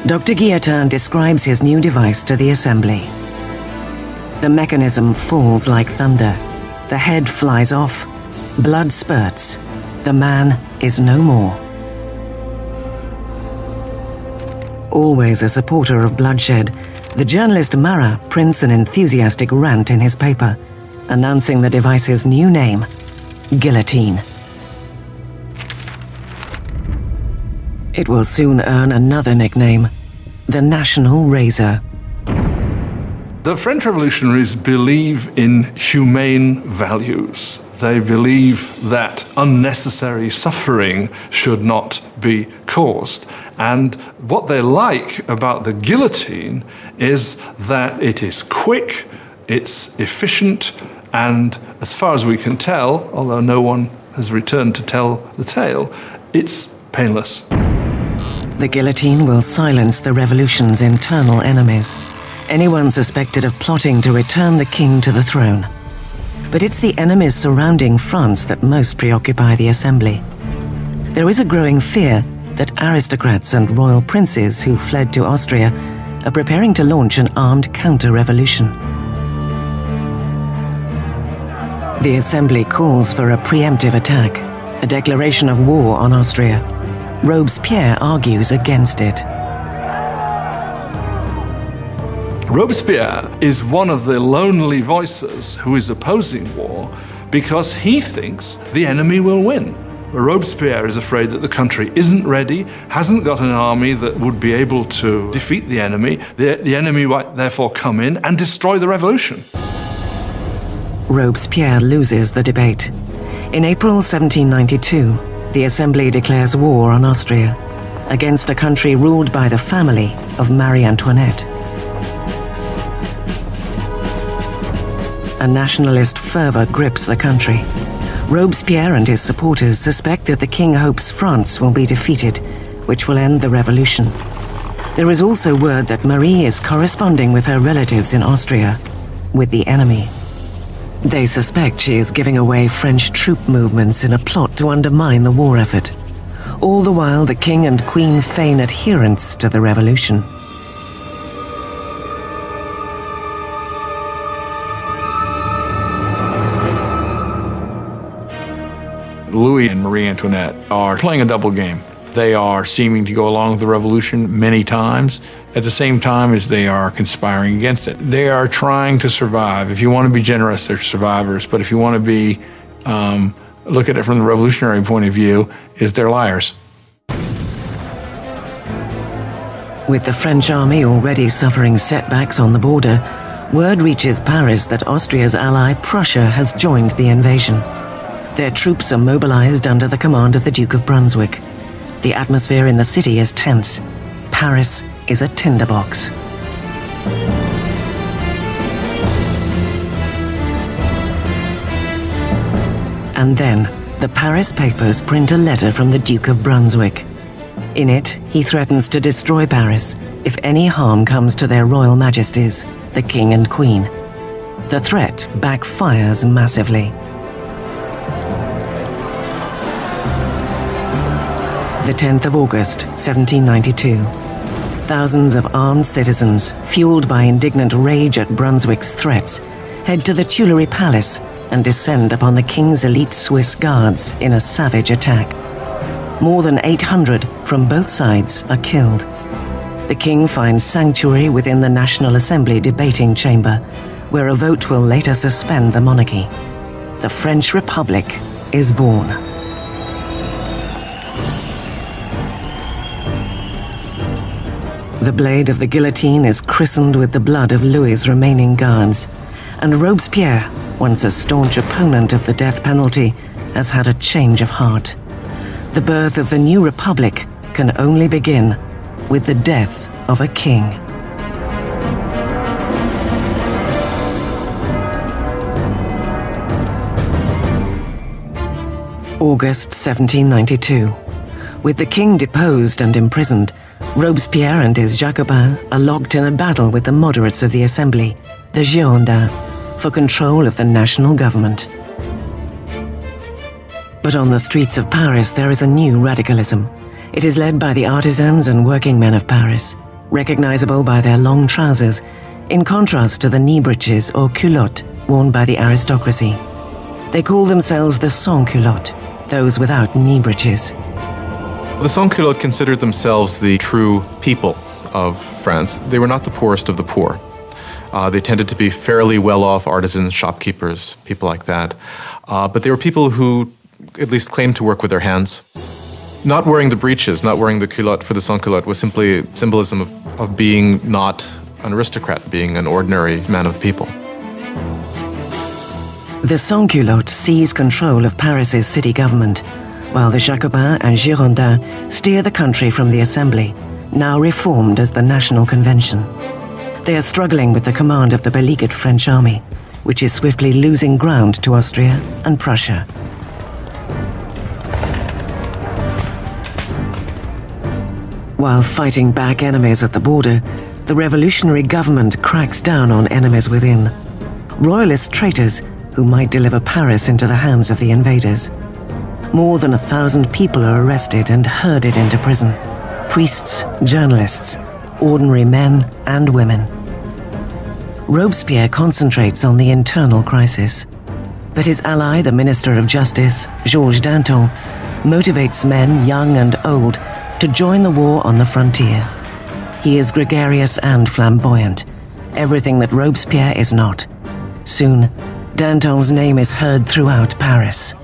Dr. Guillotin describes his new device to the Assembly. The mechanism falls like thunder. The head flies off. Blood spurts. The man is no more. Always a supporter of bloodshed, the journalist Marat prints an enthusiastic rant in his paper, announcing the device's new name, guillotine. It will soon earn another nickname, the National Razor. The French revolutionaries believe in humane values. They believe that unnecessary suffering should not be caused. And what they like about the guillotine is that it is quick, it's efficient, and as far as we can tell, although no one has returned to tell the tale, it's painless. The guillotine will silence the revolution's internal enemies, anyone suspected of plotting to return the king to the throne. But it's the enemies surrounding France that most preoccupy the Assembly. There is a growing fear that aristocrats and royal princes who fled to Austria are preparing to launch an armed counter-revolution. The Assembly calls for a preemptive attack, a declaration of war on Austria. Robespierre argues against it. Robespierre is one of the lonely voices who is opposing war because he thinks the enemy will win. Robespierre is afraid that the country isn't ready, hasn't got an army that would be able to defeat the enemy. The enemy might therefore come in and destroy the revolution. Robespierre loses the debate. In April 1792, the Assembly declares war on Austria against a country ruled by the family of Marie Antoinette. A nationalist fervor grips the country. Robespierre and his supporters suspect that the king hopes France will be defeated, which will end the revolution. There is also word that Marie is corresponding with her relatives in Austria, with the enemy. They suspect she is giving away French troop movements in a plot to undermine the war effort. All the while, the king and queen feign adherence to the revolution. Louis and Marie Antoinette are playing a double game. They are seeming to go along with the revolution many times, at the same time as they are conspiring against it. They are trying to survive. If you want to be generous, they're survivors. But if you want to be, look at it from the revolutionary point of view, is they're liars. With the French army already suffering setbacks on the border, word reaches Paris that Austria's ally Prussia has joined the invasion. Their troops are mobilized under the command of the Duke of Brunswick. The atmosphere in the city is tense. Paris is a tinderbox. And then, the Paris papers print a letter from the Duke of Brunswick. In it, he threatens to destroy Paris if any harm comes to their royal majesties, the King and Queen. The threat backfires massively. The 10th of August, 1792. Thousands of armed citizens, fueled by indignant rage at Brunswick's threats, head to the Tuileries Palace and descend upon the king's elite Swiss guards in a savage attack. More than 800 from both sides are killed. The king finds sanctuary within the National Assembly debating chamber, where a vote will later suspend the monarchy. The French Republic is born. The blade of the guillotine is christened with the blood of Louis's remaining guards, and Robespierre, once a staunch opponent of the death penalty, has had a change of heart. The birth of the new republic can only begin with the death of a king. August 1792. With the king deposed and imprisoned, Robespierre and his Jacobins are locked in a battle with the moderates of the Assembly, the Girondins, for control of the national government. But on the streets of Paris there is a new radicalism. It is led by the artisans and working men of Paris. Recognizable by their long trousers, in contrast to the knee breeches or culotte worn by the aristocracy. They call themselves the sans-culottes, those without knee breeches. The sans-culottes considered themselves the true people of France. They were not the poorest of the poor. They tended to be fairly well-off artisans, shopkeepers, people like that. But they were people who at least claimed to work with their hands. Not wearing the breeches, not wearing the culotte for the sans-culotte was simply a symbolism of being not an aristocrat, being an ordinary man of the people. The sans-culottes seize control of Paris's city government, while the Jacobins and Girondins steer the country from the Assembly, now reformed as the National Convention. They are struggling with the command of the beleaguered French army, which is swiftly losing ground to Austria and Prussia. While fighting back enemies at the border, the revolutionary government cracks down on enemies within. Royalist traitors who might deliver Paris into the hands of the invaders. More than 1,000 people are arrested and herded into prison. Priests, journalists, ordinary men and women. Robespierre concentrates on the internal crisis, but his ally, the Minister of Justice, Georges Danton, motivates men, young and old, to join the war on the frontier. He is gregarious and flamboyant, everything that Robespierre is not. Soon, Danton's name is heard throughout Paris.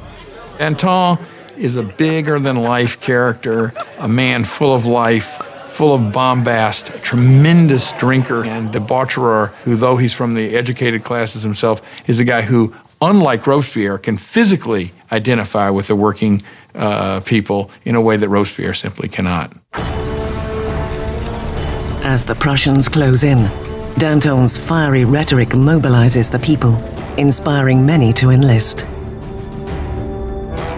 Danton is a bigger-than-life character, a man full of life, full of bombast, a tremendous drinker and debaucherer who, though he's from the educated classes himself, is a guy who, unlike Robespierre, can physically identify with the working people in a way that Robespierre simply cannot. As the Prussians close in, Danton's fiery rhetoric mobilizes the people, inspiring many to enlist.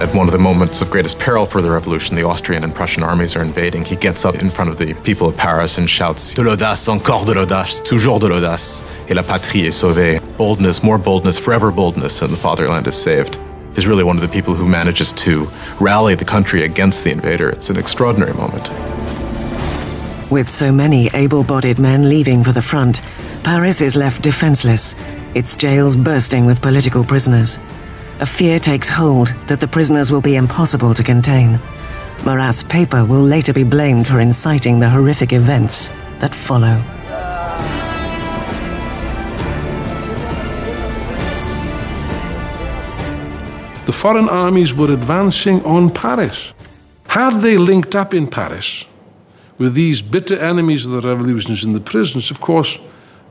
At one of the moments of greatest peril for the revolution, the Austrian and Prussian armies are invading. He gets up in front of the people of Paris and shouts, "De l'audace, encore de l'audace, toujours de l'audace, et la patrie est sauvée." Boldness, more boldness, forever boldness, and the fatherland is saved. He's really one of the people who manages to rally the country against the invader. It's an extraordinary moment. With so many able-bodied men leaving for the front, Paris is left defenseless, its jails bursting with political prisoners. A fear takes hold that the prisoners will be impossible to contain. Marat's paper will later be blamed for inciting the horrific events that follow. The foreign armies were advancing on Paris. Had they linked up in Paris with these bitter enemies of the revolutions in the prisons, of course,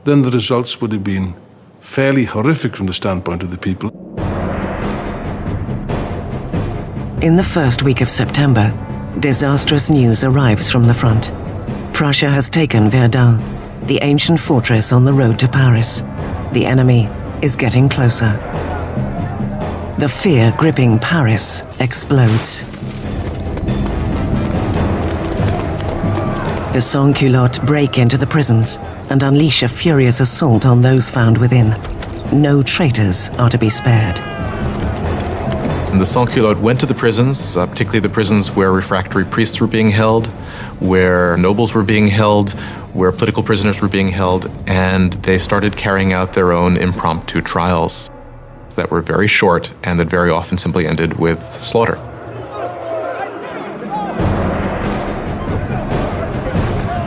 then the results would have been fairly horrific from the standpoint of the people. In the first week of September, disastrous news arrives from the front. Prussia has taken Verdun, the ancient fortress on the road to Paris. The enemy is getting closer. The fear gripping Paris explodes. The sans-culottes break into the prisons and unleash a furious assault on those found within. No traitors are to be spared. And the sans-culottes went to the prisons, particularly the prisons where refractory priests were being held, where nobles were being held, where political prisoners were being held, and they started carrying out their own impromptu trials that were very short and that very often simply ended with slaughter.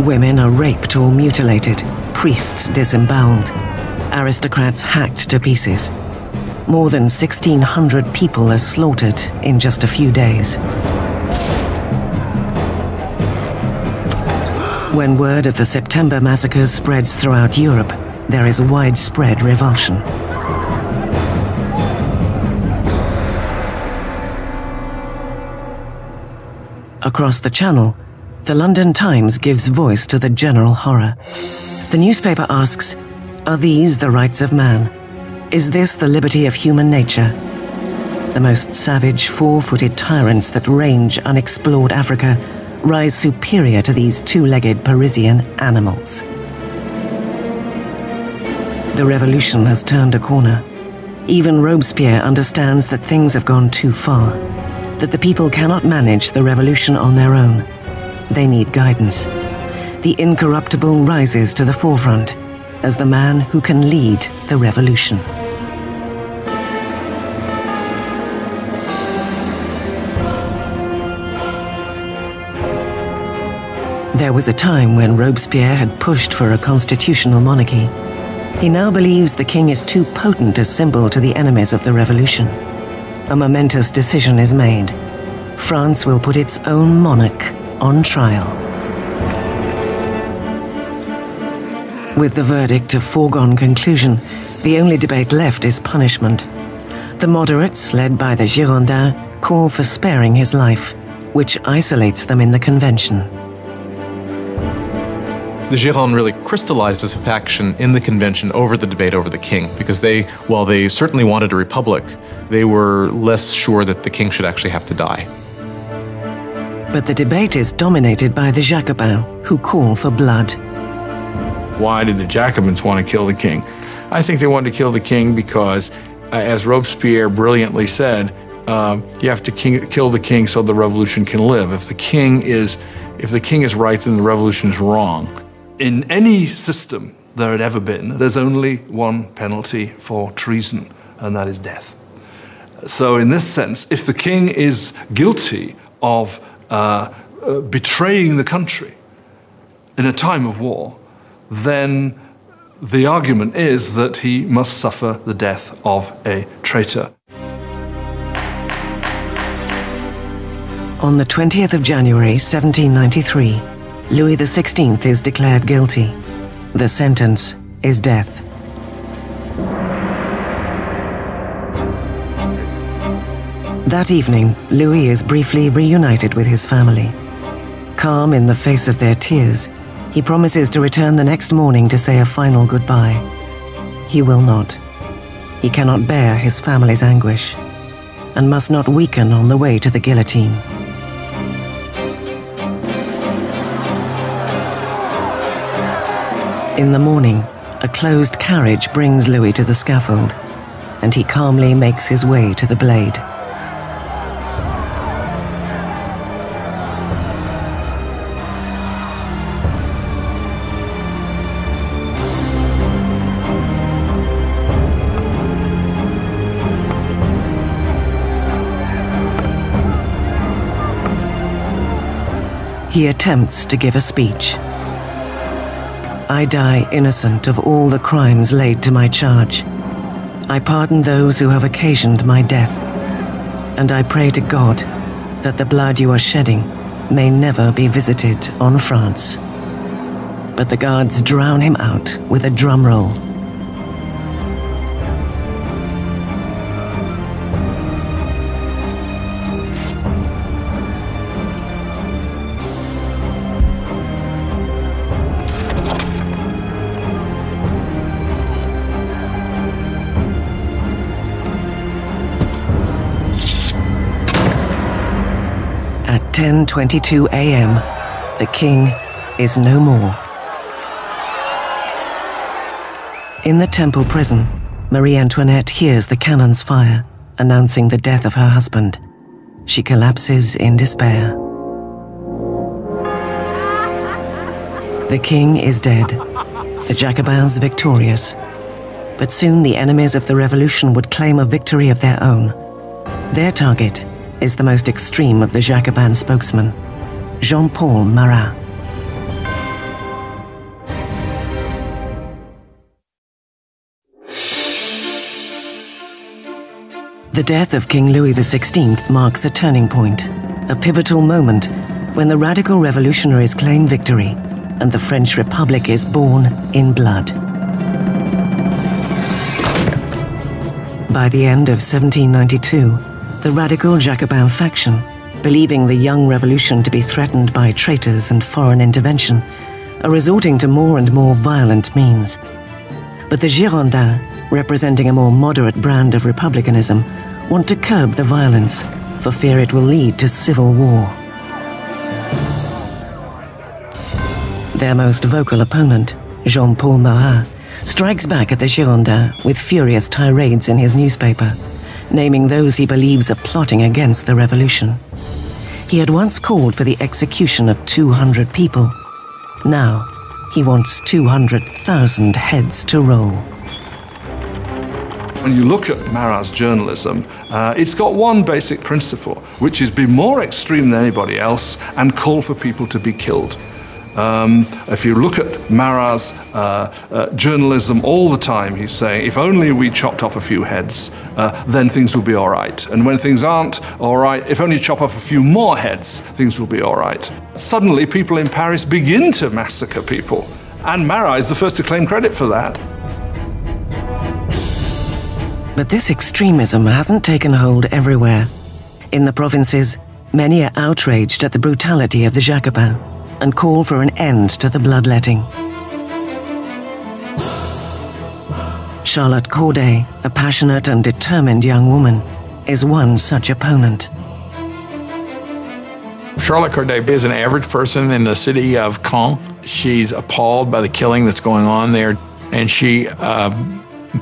Women are raped or mutilated, priests disemboweled, aristocrats hacked to pieces. More than 1,600 people are slaughtered in just a few days. When word of the September massacres spreads throughout Europe, there is widespread revulsion. Across the Channel, the London Times gives voice to the general horror. The newspaper asks, are these the rights of man? Is this the liberty of human nature? The most savage, four-footed tyrants that range unexplored Africa rise superior to these two-legged Parisian animals. The revolution has turned a corner. Even Robespierre understands that things have gone too far, that the people cannot manage the revolution on their own. They need guidance. The incorruptible rises to the forefront, as the man who can lead the revolution. There was a time when Robespierre had pushed for a constitutional monarchy. He now believes the king is too potent a symbol to the enemies of the revolution. A momentous decision is made. France will put its own monarch on trial. With the verdict a foregone conclusion, the only debate left is punishment. The moderates, led by the Girondins, call for sparing his life, which isolates them in the convention. The Girondins really crystallized as a faction in the convention over the debate over the king, because while they certainly wanted a republic, they were less sure that the king should actually have to die. But the debate is dominated by the Jacobins, who call for blood. Why did the Jacobins want to kill the king? I think they wanted to kill the king because, as Robespierre brilliantly said, you have to kill the king so the revolution can live. If the king is right, then the revolution is wrong. In any system there had ever been, there's only one penalty for treason, and that is death. So in this sense, if the king is guilty of betraying the country in a time of war, then the argument is that he must suffer the death of a traitor. On the 20th of January, 1793, Louis XVI is declared guilty. The sentence is death. That evening, Louis is briefly reunited with his family. Calm in the face of their tears, he promises to return the next morning to say a final goodbye. He will not. He cannot bear his family's anguish, and must not weaken on the way to the guillotine. In the morning, a closed carriage brings Louis to the scaffold, and he calmly makes his way to the blade. He attempts to give a speech. I die innocent of all the crimes laid to my charge. I pardon those who have occasioned my death, and I pray to God that the blood you are shedding may never be visited on France. But the guards drown him out with a drum roll. At 10:22 a.m., the king is no more. In the temple prison, Marie Antoinette hears the cannons fire, announcing the death of her husband. She collapses in despair. The king is dead, the Jacobins victorious. But soon the enemies of the revolution would claim a victory of their own. Their target is the most extreme of the Jacobin spokesmen, Jean-Paul Marat. The death of King Louis XVI marks a turning point, a pivotal moment when the radical revolutionaries claim victory and the French Republic is born in blood. By the end of 1792, the radical Jacobin faction, believing the young revolution to be threatened by traitors and foreign intervention, are resorting to more and more violent means. But the Girondins, representing a more moderate brand of republicanism, want to curb the violence for fear it will lead to civil war. Their most vocal opponent, Jean-Paul Marat, strikes back at the Girondins with furious tirades in his newspaper, naming those he believes are plotting against the revolution. He had once called for the execution of 200 people. Now, He wants 200,000 heads to roll. When you look at Marat's journalism, it's got one basic principle, which is be more extreme than anybody else and call for people to be killed. If you look at Marat's journalism all the time, he's saying, if only we chopped off a few heads, then things will be all right. And when things aren't all right, if only you chop off a few more heads, things will be all right. Suddenly, people in Paris begin to massacre people. And Marat is the first to claim credit for that. But this extremism hasn't taken hold everywhere. In the provinces, many are outraged at the brutality of the Jacobins and call for an end to the bloodletting. Charlotte Corday, a passionate and determined young woman, is one such opponent. Charlotte Corday is an average person in the city of Caen. She's appalled by the killing that's going on there, and she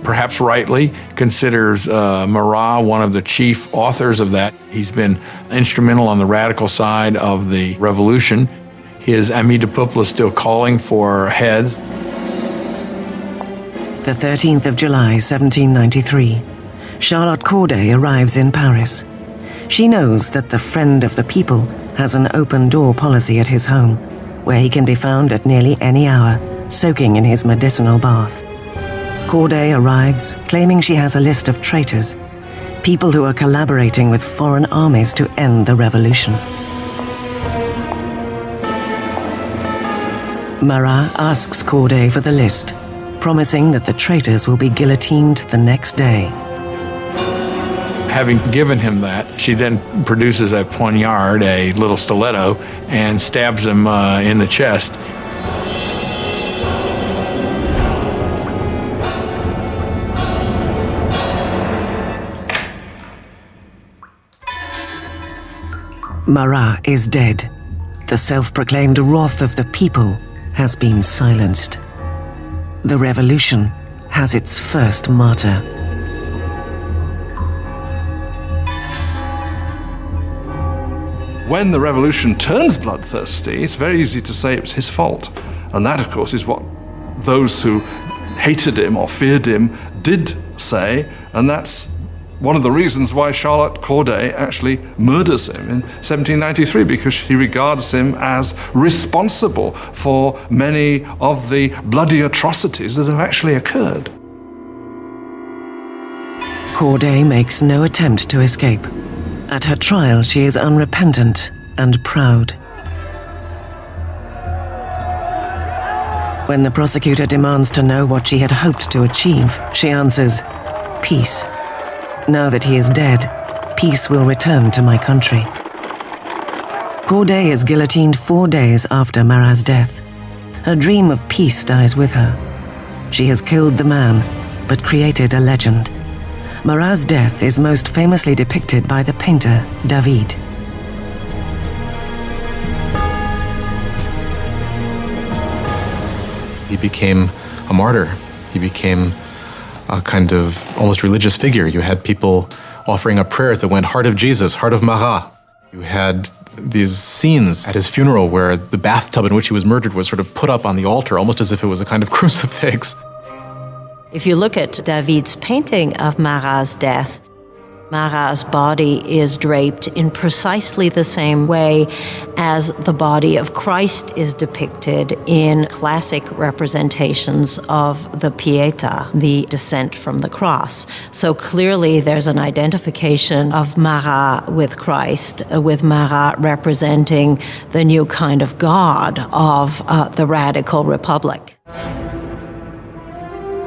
perhaps rightly considers Marat one of the chief authors of that. He's been instrumental on the radical side of the revolution. His Ami du Peuple is still calling for heads. The 13th of July, 1793, Charlotte Corday arrives in Paris. She knows that the friend of the people has an open-door policy at his home, where he can be found at nearly any hour, soaking in his medicinal bath. Corday arrives, claiming she has a list of traitors, people who are collaborating with foreign armies to end the revolution. Marat asks Corday for the list, promising that the traitors will be guillotined the next day. Having given him that, she then produces a poignard, a little stiletto, and stabs him in the chest. Marat is dead. The self-proclaimed wrath of the people has been silenced. The revolution has its first martyr. When the revolution turns bloodthirsty, it's very easy to say it was his fault. And that, of course, is what those who hated him or feared him did say, and that's one of the reasons why Charlotte Corday actually murders him in 1793, because she regards him as responsible for many of the bloody atrocities that have actually occurred. Corday makes no attempt to escape. At her trial, she is unrepentant and proud. When the prosecutor demands to know what she had hoped to achieve, she answers, "Peace. Now that he is dead, peace will return to my country." Corday is guillotined 4 days after Marat's death. Her dream of peace dies with her. She has killed the man, but created a legend. Marat's death is most famously depicted by the painter David. He became a martyr. He became a kind of almost religious figure. You had people offering up prayers that went, "Heart of Jesus, Heart of Marat." You had these scenes at his funeral where the bathtub in which he was murdered was sort of put up on the altar, almost as if it was a kind of crucifix. If you look at David's painting of Marat's death, Marat's body is draped in precisely the same way as the body of Christ is depicted in classic representations of the Pietà, the descent from the cross. So clearly there's an identification of Marat with Christ, with Marat representing the new kind of God of the radical republic.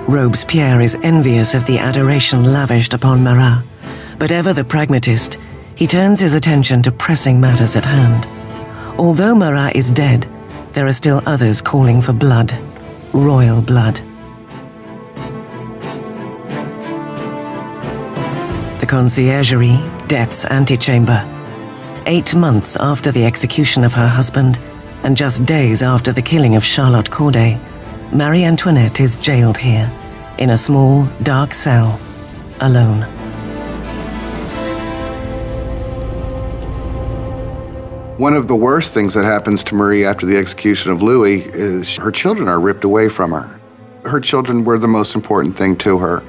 Robespierre is envious of the adoration lavished upon Marat, but ever the pragmatist, he turns his attention to pressing matters at hand. Although Marat is dead, there are still others calling for blood, royal blood. The Conciergerie, Death's antechamber. 8 months after the execution of her husband, and just days after the killing of Charlotte Corday, Marie Antoinette is jailed here, in a small, dark cell, alone. One of the worst things that happens to Marie after the execution of Louis is her children are ripped away from her. Her children were the most important thing to her,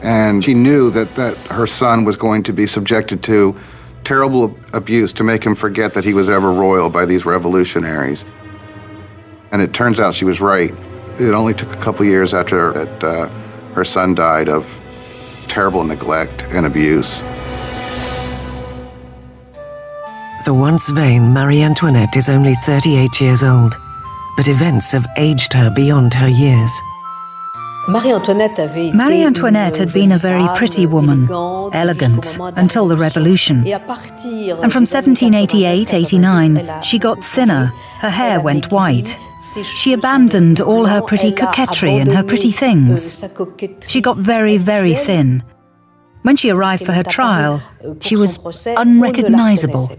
and she knew that her son was going to be subjected to terrible abuse to make him forget that he was ever royal by these revolutionaries. And it turns out she was right. It only took a couple years after that her son died of terrible neglect and abuse. The once vain Marie Antoinette is only 38 years old, but events have aged her beyond her years. Marie Antoinette had been a very pretty woman, elegant, until the Revolution. And from 1788-89, she got thinner, her hair went white. She abandoned all her pretty coquetry and her pretty things. She got very, very thin. When she arrived for her trial, she was unrecognizable.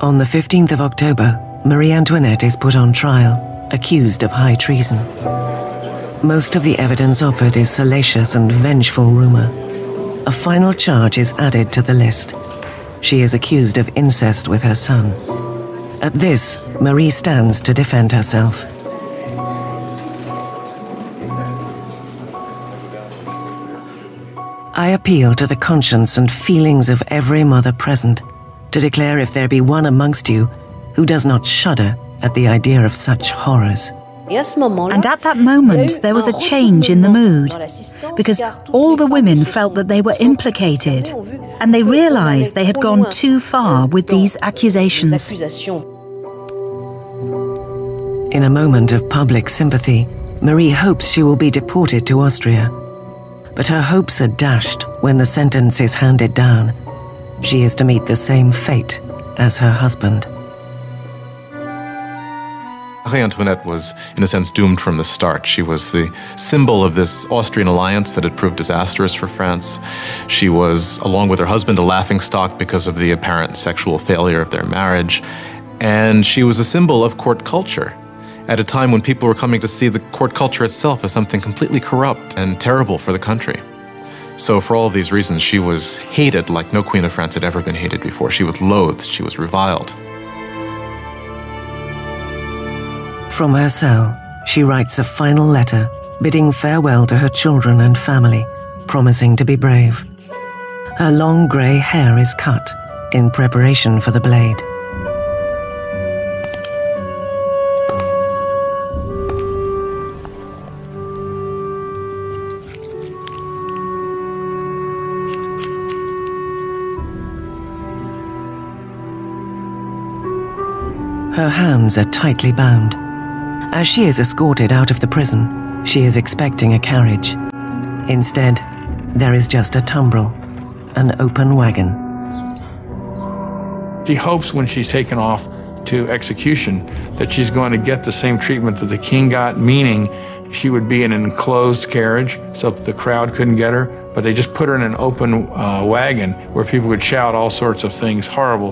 On the 15th of October, Marie Antoinette is put on trial, accused of high treason. Most of the evidence offered is salacious and vengeful rumor. A final charge is added to the list. She is accused of incest with her son. At this, Marie stands to defend herself. I appeal to the conscience and feelings of every mother present to declare if there be one amongst you who does not shudder at the idea of such horrors. And at that moment, there was a change in the mood, because all the women felt that they were implicated, and they realized they had gone too far with these accusations. In a moment of public sympathy, Marie hopes she will be deported to Austria. But her hopes are dashed when the sentence is handed down. She is to meet the same fate as her husband. Marie Antoinette was, in a sense, doomed from the start. She was the symbol of this Austrian alliance that had proved disastrous for France. She was, along with her husband, a laughingstock because of the apparent sexual failure of their marriage. And she was a symbol of court culture at a time when people were coming to see the court culture itself as something completely corrupt and terrible for the country. So for all of these reasons, she was hated like no queen of France had ever been hated before. She was loathed, she was reviled. From her cell, she writes a final letter, bidding farewell to her children and family, promising to be brave. Her long grey hair is cut in preparation for the blade. Her hands are tightly bound. As she is escorted out of the prison, she is expecting a carriage. Instead, there is just a tumbrel, an open wagon. She hopes when she's taken off to execution that she's going to get the same treatment that the king got, meaning she would be in an enclosed carriage so the crowd couldn't get her, but they just put her in an open wagon where people would shout all sorts of things, horrible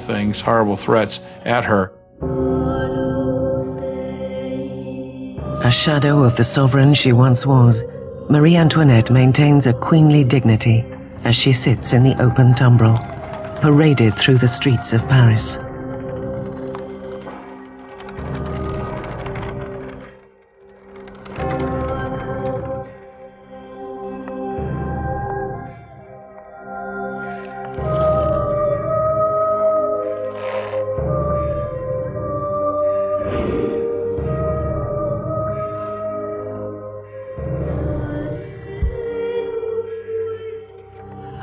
threats at her. A shadow of the sovereign she once was, Marie Antoinette maintains a queenly dignity as she sits in the open tumbrel, paraded through the streets of Paris.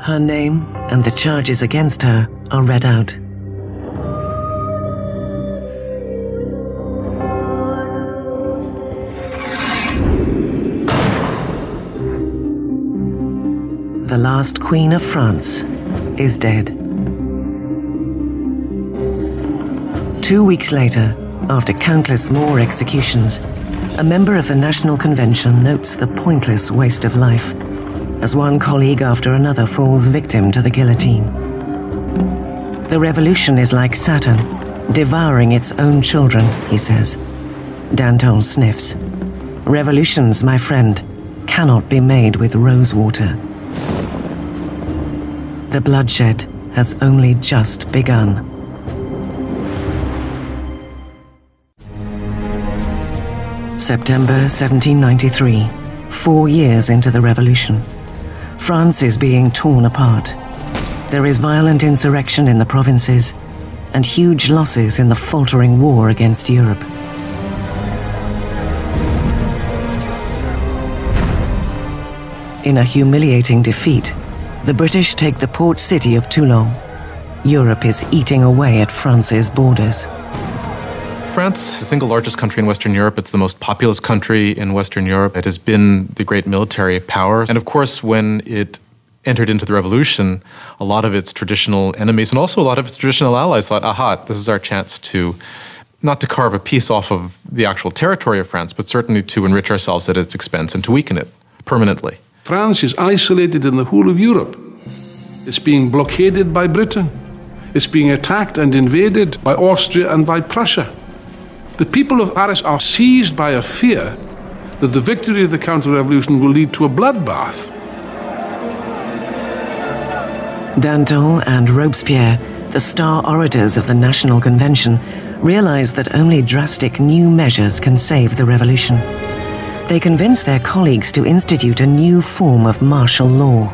Her name and the charges against her are read out. The last Queen of France is dead. 2 weeks later, after countless more executions, a member of the National Convention notes the pointless waste of life, as one colleague after another falls victim to the guillotine. The revolution is like Saturn, devouring its own children, he says. Danton sniffs. Revolutions, my friend, cannot be made with rose water. The bloodshed has only just begun. September 1793, 4 years into the revolution. France is being torn apart. There is violent insurrection in the provinces and huge losses in the faltering war against Europe. In a humiliating defeat, the British take the port city of Toulon. Europe is eating away at France's borders. France is the single largest country in Western Europe. It's the most populous country in Western Europe. It has been the great military power. And of course, when it entered into the revolution, a lot of its traditional enemies and also a lot of its traditional allies thought, aha, this is our chance to, not to carve a piece off of the actual territory of France, but certainly to enrich ourselves at its expense and to weaken it permanently. France is isolated in the whole of Europe. It's being blockaded by Britain. It's being attacked and invaded by Austria and by Prussia. The people of Paris are seized by a fear that the victory of the counter-revolution will lead to a bloodbath. Danton and Robespierre, the star orators of the National Convention, realize that only drastic new measures can save the revolution. They convince their colleagues to institute a new form of martial law.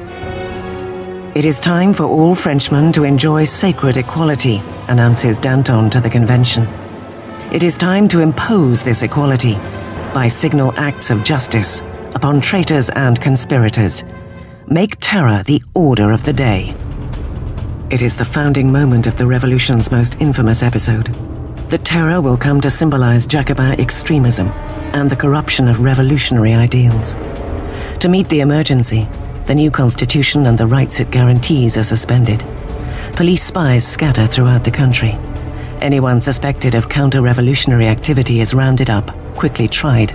It is time for all Frenchmen to enjoy sacred equality, announces Danton to the convention. It is time to impose this equality by signal acts of justice upon traitors and conspirators. Make terror the order of the day. It is the founding moment of the revolution's most infamous episode. The terror will come to symbolize Jacobin extremism and the corruption of revolutionary ideals. To meet the emergency, the new constitution and the rights it guarantees are suspended. Police spies scatter throughout the country. Anyone suspected of counter-revolutionary activity is rounded up, quickly tried,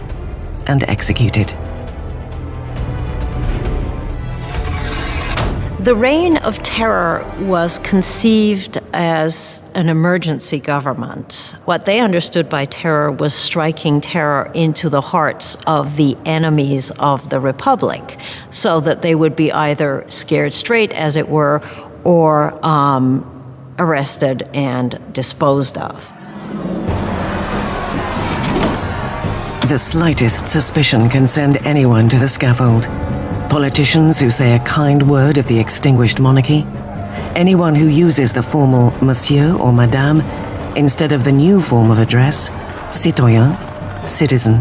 and executed. The Reign of Terror was conceived as an emergency government. What they understood by terror was striking terror into the hearts of the enemies of the Republic, so that they would be either scared straight, as it were, or arrested and disposed of. The slightest suspicion can send anyone to the scaffold. Politicians who say a kind word of the extinguished monarchy, anyone who uses the formal monsieur or madame instead of the new form of address, citoyen, citizen.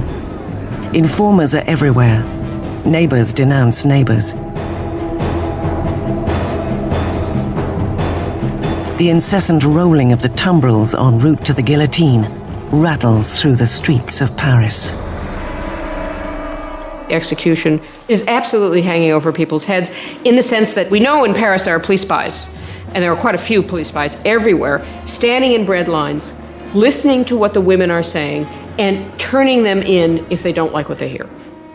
Informers are everywhere. Neighbors denounce neighbors. The incessant rolling of the tumbrils en route to the guillotine rattles through the streets of Paris. Execution is absolutely hanging over people's heads in the sense that we know in Paris there are police spies, and there are quite a few police spies everywhere, standing in bread lines, listening to what the women are saying, and turning them in if they don't like what they hear.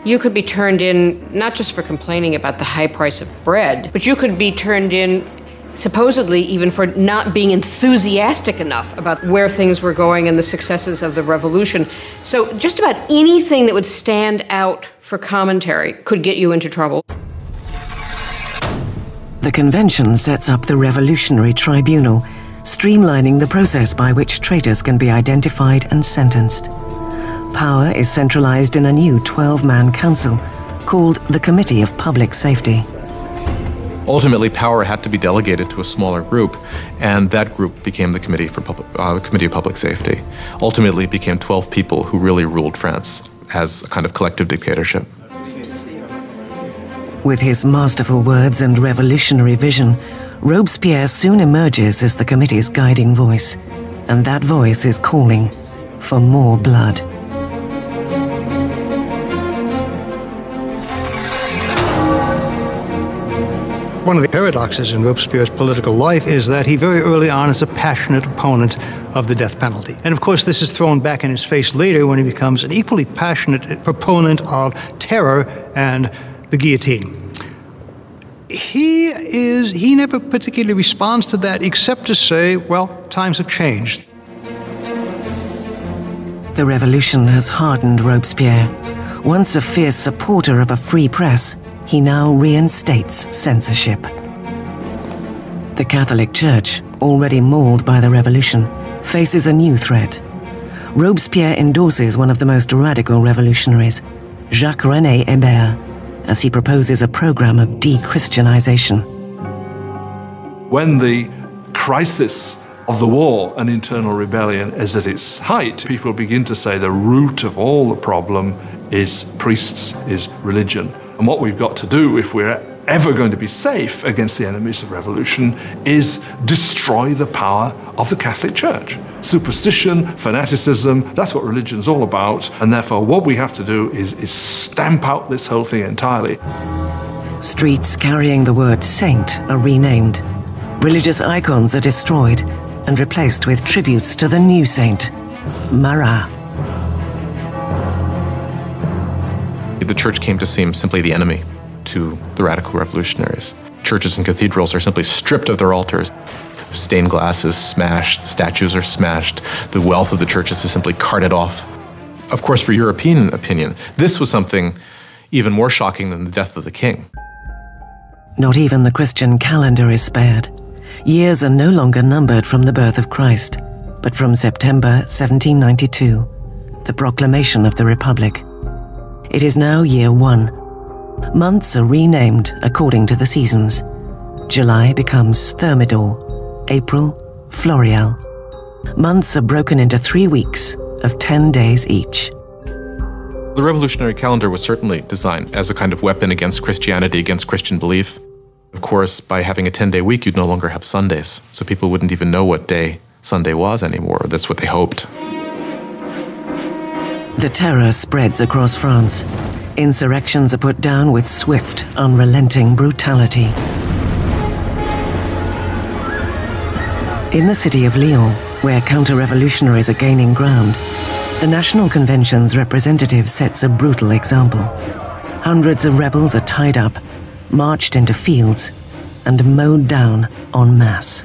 You could be turned in not just for complaining about the high price of bread, but you could be turned in supposedly even for not being enthusiastic enough about where things were going and the successes of the revolution. So just about anything that would stand out for commentary could get you into trouble. The convention sets up the Revolutionary Tribunal, streamlining the process by which traitors can be identified and sentenced. Power is centralized in a new 12-man council called the Committee of Public Safety. Ultimately, power had to be delegated to a smaller group, and that group became the Committee of Public Safety. Ultimately, it became 12 people who really ruled France as a kind of collective dictatorship. With his masterful words and revolutionary vision, Robespierre soon emerges as the committee's guiding voice, and that voice is calling for more blood. One of the paradoxes in Robespierre's political life is that he very early on is a passionate opponent of the death penalty. And of course, this is thrown back in his face later when he becomes an equally passionate proponent of terror and the guillotine. He never particularly responds to that except to say, well, times have changed. The revolution has hardened Robespierre. Once a fierce supporter of a free press, he now reinstates censorship. The Catholic Church, already mauled by the revolution, faces a new threat. Robespierre endorses one of the most radical revolutionaries, Jacques-René Hébert, as he proposes a program of de-Christianization. When the crisis of the war and internal rebellion is at its height, people begin to say the root of all the problem is priests, is religion. And what we've got to do, if we're ever going to be safe against the enemies of revolution, is destroy the power of the Catholic Church. Superstition, fanaticism, that's what religion's all about, and therefore what we have to do is stamp out this whole thing entirely. Streets carrying the word saint are renamed. Religious icons are destroyed and replaced with tributes to the new saint, Marat. The church came to seem simply the enemy to the radical revolutionaries. Churches and cathedrals are simply stripped of their altars. Stained glass is smashed, statues are smashed, the wealth of the churches is simply carted off. Of course, for European opinion, this was something even more shocking than the death of the king. Not even the Christian calendar is spared. Years are no longer numbered from the birth of Christ, but from September 1792, the proclamation of the Republic. It is now year 1. Months are renamed according to the seasons. July becomes Thermidor, April, Floreal. Months are broken into 3 weeks of 10 days each. The revolutionary calendar was certainly designed as a kind of weapon against Christianity, against Christian belief. Of course, by having a 10-day week, you'd no longer have Sundays, so people wouldn't even know what day Sunday was anymore. That's what they hoped. The terror spreads across France. Insurrections are put down with swift, unrelenting brutality. In the city of Lyon, where counter-revolutionaries are gaining ground, the National Convention's representative sets a brutal example. Hundreds of rebels are tied up, marched into fields, and mowed down en masse.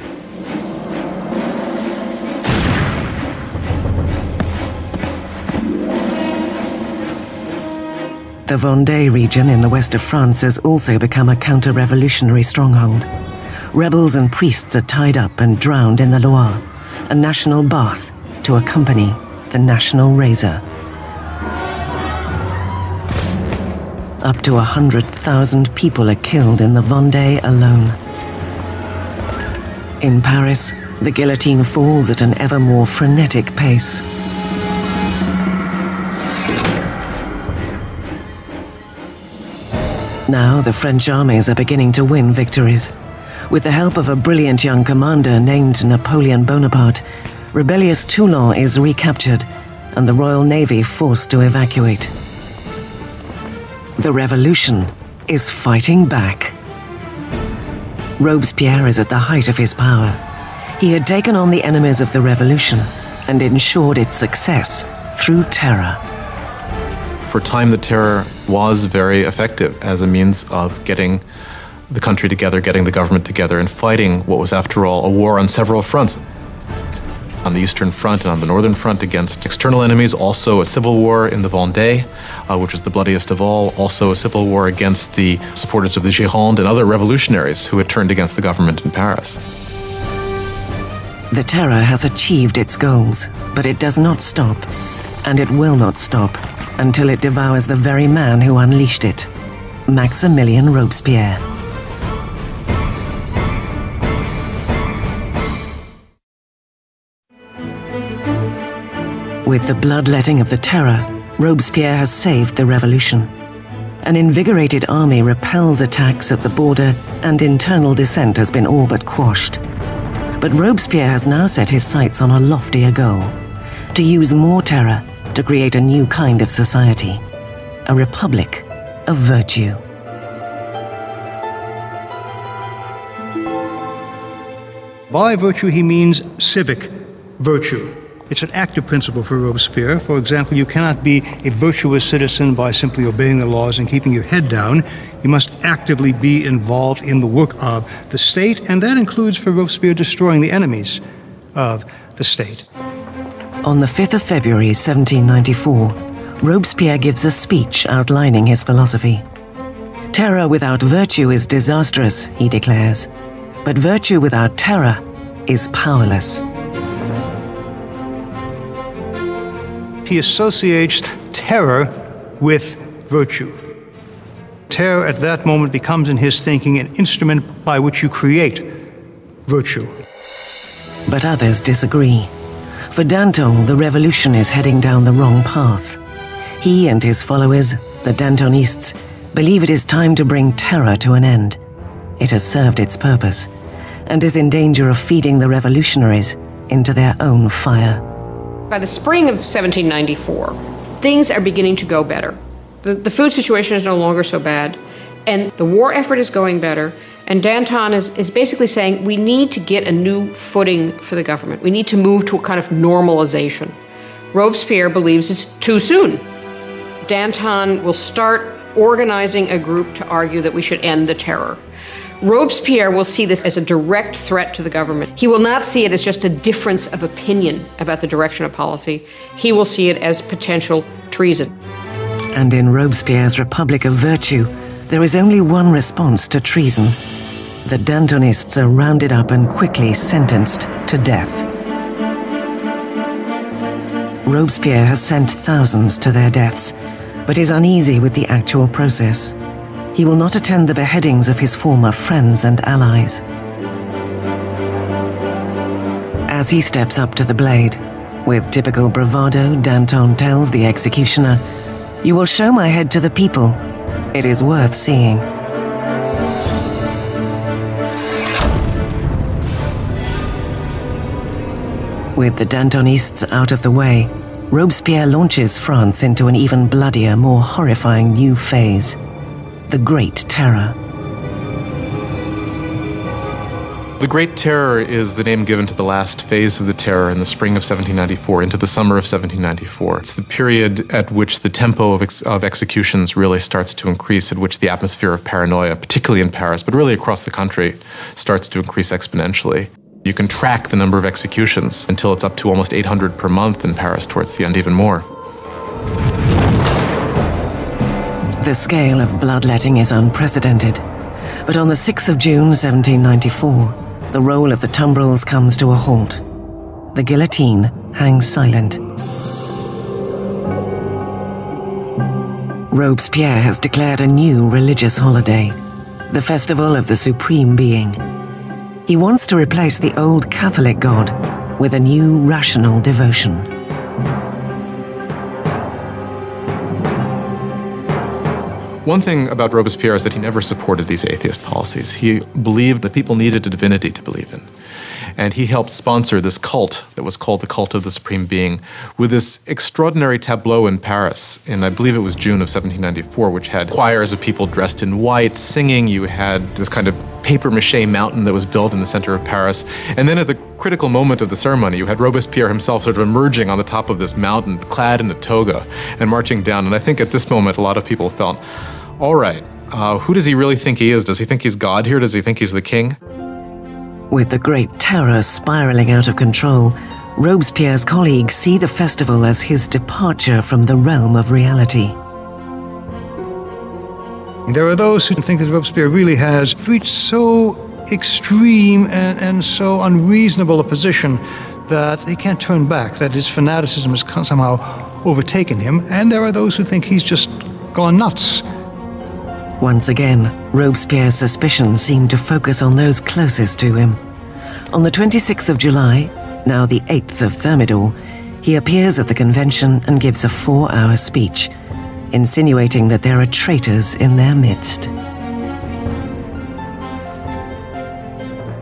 The Vendée region in the west of France has also become a counter-revolutionary stronghold. Rebels and priests are tied up and drowned in the Loire, a national bath to accompany the national razor. Up to 100,000 people are killed in the Vendée alone. In Paris, the guillotine falls at an ever more frenetic pace. Now the French armies are beginning to win victories. With the help of a brilliant young commander named Napoleon Bonaparte, rebellious Toulon is recaptured and the Royal Navy forced to evacuate. The revolution is fighting back. Robespierre is at the height of his power. He had taken on the enemies of the revolution and ensured its success through terror. For a time, the terror was very effective as a means of getting the country together, getting the government together, and fighting what was, after all, a war on several fronts. On the Eastern Front and on the Northern Front against external enemies, also a civil war in the Vendée, which was the bloodiest of all, also a civil war against the supporters of the Gironde and other revolutionaries who had turned against the government in Paris. The terror has achieved its goals, but it does not stop, and it will not stop until it devours the very man who unleashed it, Maximilien Robespierre. With the bloodletting of the terror, Robespierre has saved the revolution. An invigorated army repels attacks at the border, and internal dissent has been all but quashed. But Robespierre has now set his sights on a loftier goal: to use more terror to create a new kind of society, a republic of virtue. By virtue, he means civic virtue. It's an active principle for Robespierre. For example, you cannot be a virtuous citizen by simply obeying the laws and keeping your head down. You must actively be involved in the work of the state, and that includes for Robespierre destroying the enemies of the state. On the 5th of February 1794, Robespierre gives a speech outlining his philosophy. Terror without virtue is disastrous, he declares. But virtue without terror is powerless. He associates terror with virtue. Terror at that moment becomes in his thinking an instrument by which you create virtue. But others disagree. For Danton, the revolution is heading down the wrong path. He and his followers, the Dantonists, believe it is time to bring terror to an end. It has served its purpose, and is in danger of feeding the revolutionaries into their own fire. By the spring of 1794, things are beginning to go better. The food situation is no longer so bad, and the war effort is going better, and Danton is basically saying we need to get a new footing for the government. We need to move to a kind of normalization. Robespierre believes it's too soon. Danton will start organizing a group to argue that we should end the terror. Robespierre will see this as a direct threat to the government. He will not see it as just a difference of opinion about the direction of policy. He will see it as potential treason. And in Robespierre's Republic of Virtue, there is only one response to treason. The Dantonists are rounded up and quickly sentenced to death. Robespierre has sent thousands to their deaths, but is uneasy with the actual process. He will not attend the beheadings of his former friends and allies. As he steps up to the blade, with typical bravado, Danton tells the executioner, "You will show my head to the people. It is worth seeing." With the Dantonists out of the way, Robespierre launches France into an even bloodier, more horrifying new phase. The Great Terror. The Great Terror is the name given to the last phase of the terror in the spring of 1794 into the summer of 1794. It's the period at which the tempo of executions really starts to increase, at which the atmosphere of paranoia, particularly in Paris, but really across the country, starts to increase exponentially. You can track the number of executions until it's up to almost 800 per month in Paris, towards the end even more. The scale of bloodletting is unprecedented, but on the 6th of June 1794, the roll of the tumbrils comes to a halt. The guillotine hangs silent. Robespierre has declared a new religious holiday, the Festival of the Supreme Being. He wants to replace the old Catholic God with a new rational devotion. One thing about Robespierre is that he never supported these atheist policies. He believed that people needed a divinity to believe in. And he helped sponsor this cult that was called the Cult of the Supreme Being, with this extraordinary tableau in Paris in, I believe it was June of 1794, which had choirs of people dressed in white singing. You had this kind of papier-mâché mountain that was built in the center of Paris. And then at the critical moment of the ceremony, you had Robespierre himself sort of emerging on the top of this mountain, clad in a toga, and marching down. And I think at this moment, a lot of people felt, all right, who does he really think he is? Does he think he's God here? Does he think he's the king? With the Great Terror spiraling out of control, Robespierre's colleagues see the festival as his departure from the realm of reality. There are those who think that Robespierre really has reached so extreme and so unreasonable a position that he can't turn back, that his fanaticism has somehow overtaken him, and there are those who think he's just gone nuts. Once again, Robespierre's suspicions seem to focus on those closest to him. On the 26th of July, now the 8th of Thermidor, he appears at the convention and gives a 4-hour speech, insinuating that there are traitors in their midst.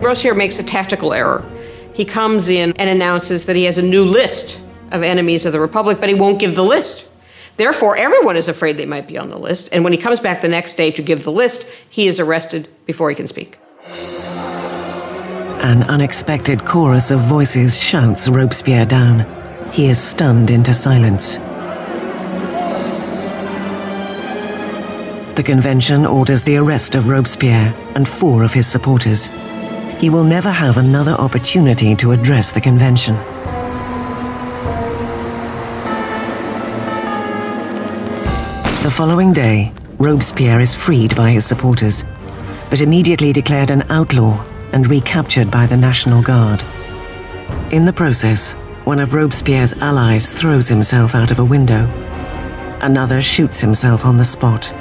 Robespierre makes a tactical error. He comes in and announces that he has a new list of enemies of the Republic, but he won't give the list. Therefore, everyone is afraid they might be on the list, and when he comes back the next day to give the list, he is arrested before he can speak. An unexpected chorus of voices shouts Robespierre down. He is stunned into silence. The convention orders the arrest of Robespierre and 4 of his supporters. He will never have another opportunity to address the convention. The following day, Robespierre is freed by his supporters, but immediately declared an outlaw and recaptured by the National Guard. In the process, one of Robespierre's allies throws himself out of a window. Another shoots himself on the spot.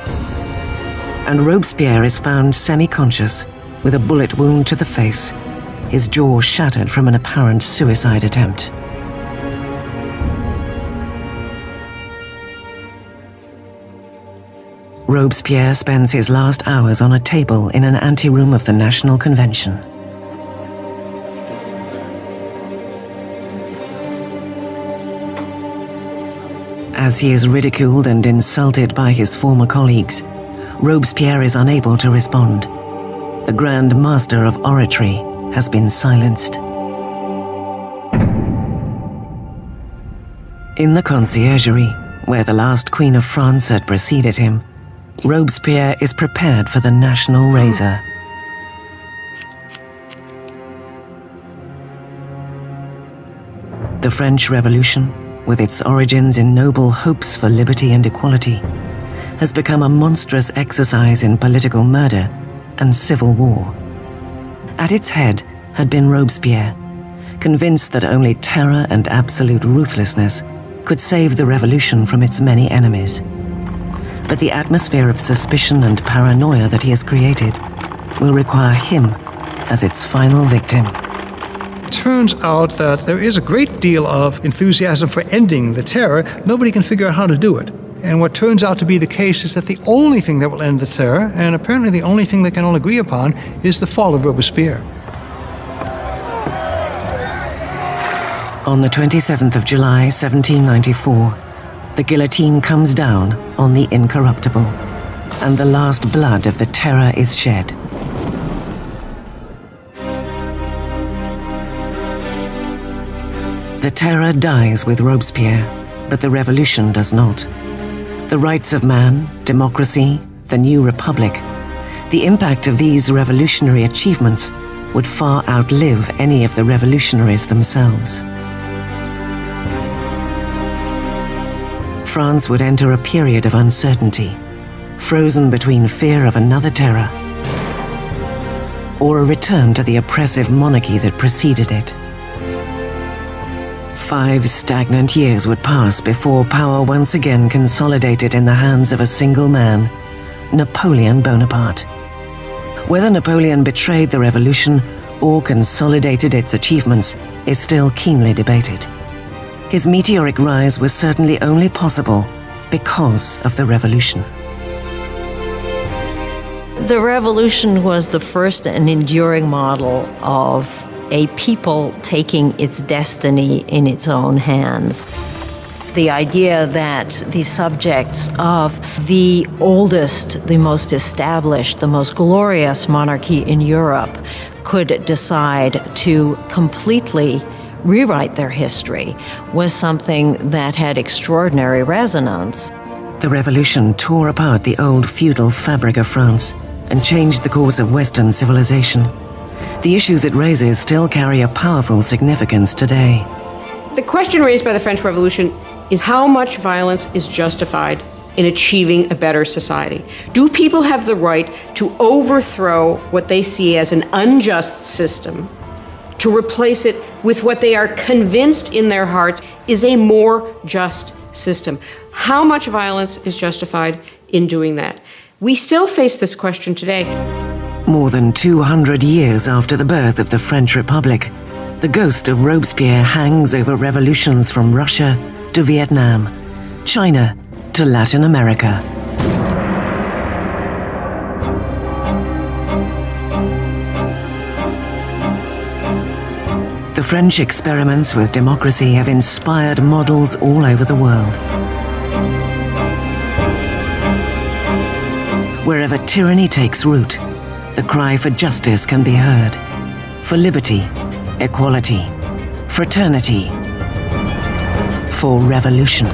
And Robespierre is found semi-conscious, with a bullet wound to the face, his jaw shattered from an apparent suicide attempt. Robespierre spends his last hours on a table in an anteroom of the National Convention. As he is ridiculed and insulted by his former colleagues, Robespierre is unable to respond. The Grand Master of Oratory has been silenced. In the conciergerie, where the last Queen of France had preceded him, Robespierre is prepared for the national razor. The French Revolution, with its origins in noble hopes for liberty and equality, has become a monstrous exercise in political murder and civil war. At its head had been Robespierre, convinced that only terror and absolute ruthlessness could save the revolution from its many enemies. But the atmosphere of suspicion and paranoia that he has created will require him as its final victim. It turns out that there is a great deal of enthusiasm for ending the terror. Nobody can figure out how to do it. And what turns out to be the case is that the only thing that will end the terror, and apparently the only thing they can all agree upon, is the fall of Robespierre. On the 27th of July, 1794, the guillotine comes down on the incorruptible, and the last blood of the terror is shed. The terror dies with Robespierre, but the revolution does not. The rights of man, democracy, the new republic, the impact of these revolutionary achievements would far outlive any of the revolutionaries themselves. France would enter a period of uncertainty, frozen between fear of another terror or a return to the oppressive monarchy that preceded it. 5 stagnant years would pass before power once again consolidated in the hands of a single man, Napoleon Bonaparte. Whether Napoleon betrayed the revolution or consolidated its achievements is still keenly debated. His meteoric rise was certainly only possible because of the revolution. The revolution was the first and enduring model of a people taking its destiny in its own hands. The idea that the subjects of the oldest, the most established, the most glorious monarchy in Europe could decide to completely rewrite their history was something that had extraordinary resonance. The revolution tore apart the old feudal fabric of France and changed the course of Western civilization. The issues it raises still carry a powerful significance today. The question raised by the French Revolution is how much violence is justified in achieving a better society? Do people have the right to overthrow what they see as an unjust system, to replace it with what they are convinced in their hearts is a more just system? How much violence is justified in doing that? We still face this question today. More than 200 years after the birth of the French Republic, the ghost of Robespierre hangs over revolutions from Russia to Vietnam, China to Latin America. The French experiments with democracy have inspired models all over the world. Wherever tyranny takes root, the cry for justice can be heard, for liberty, equality, fraternity, for revolution.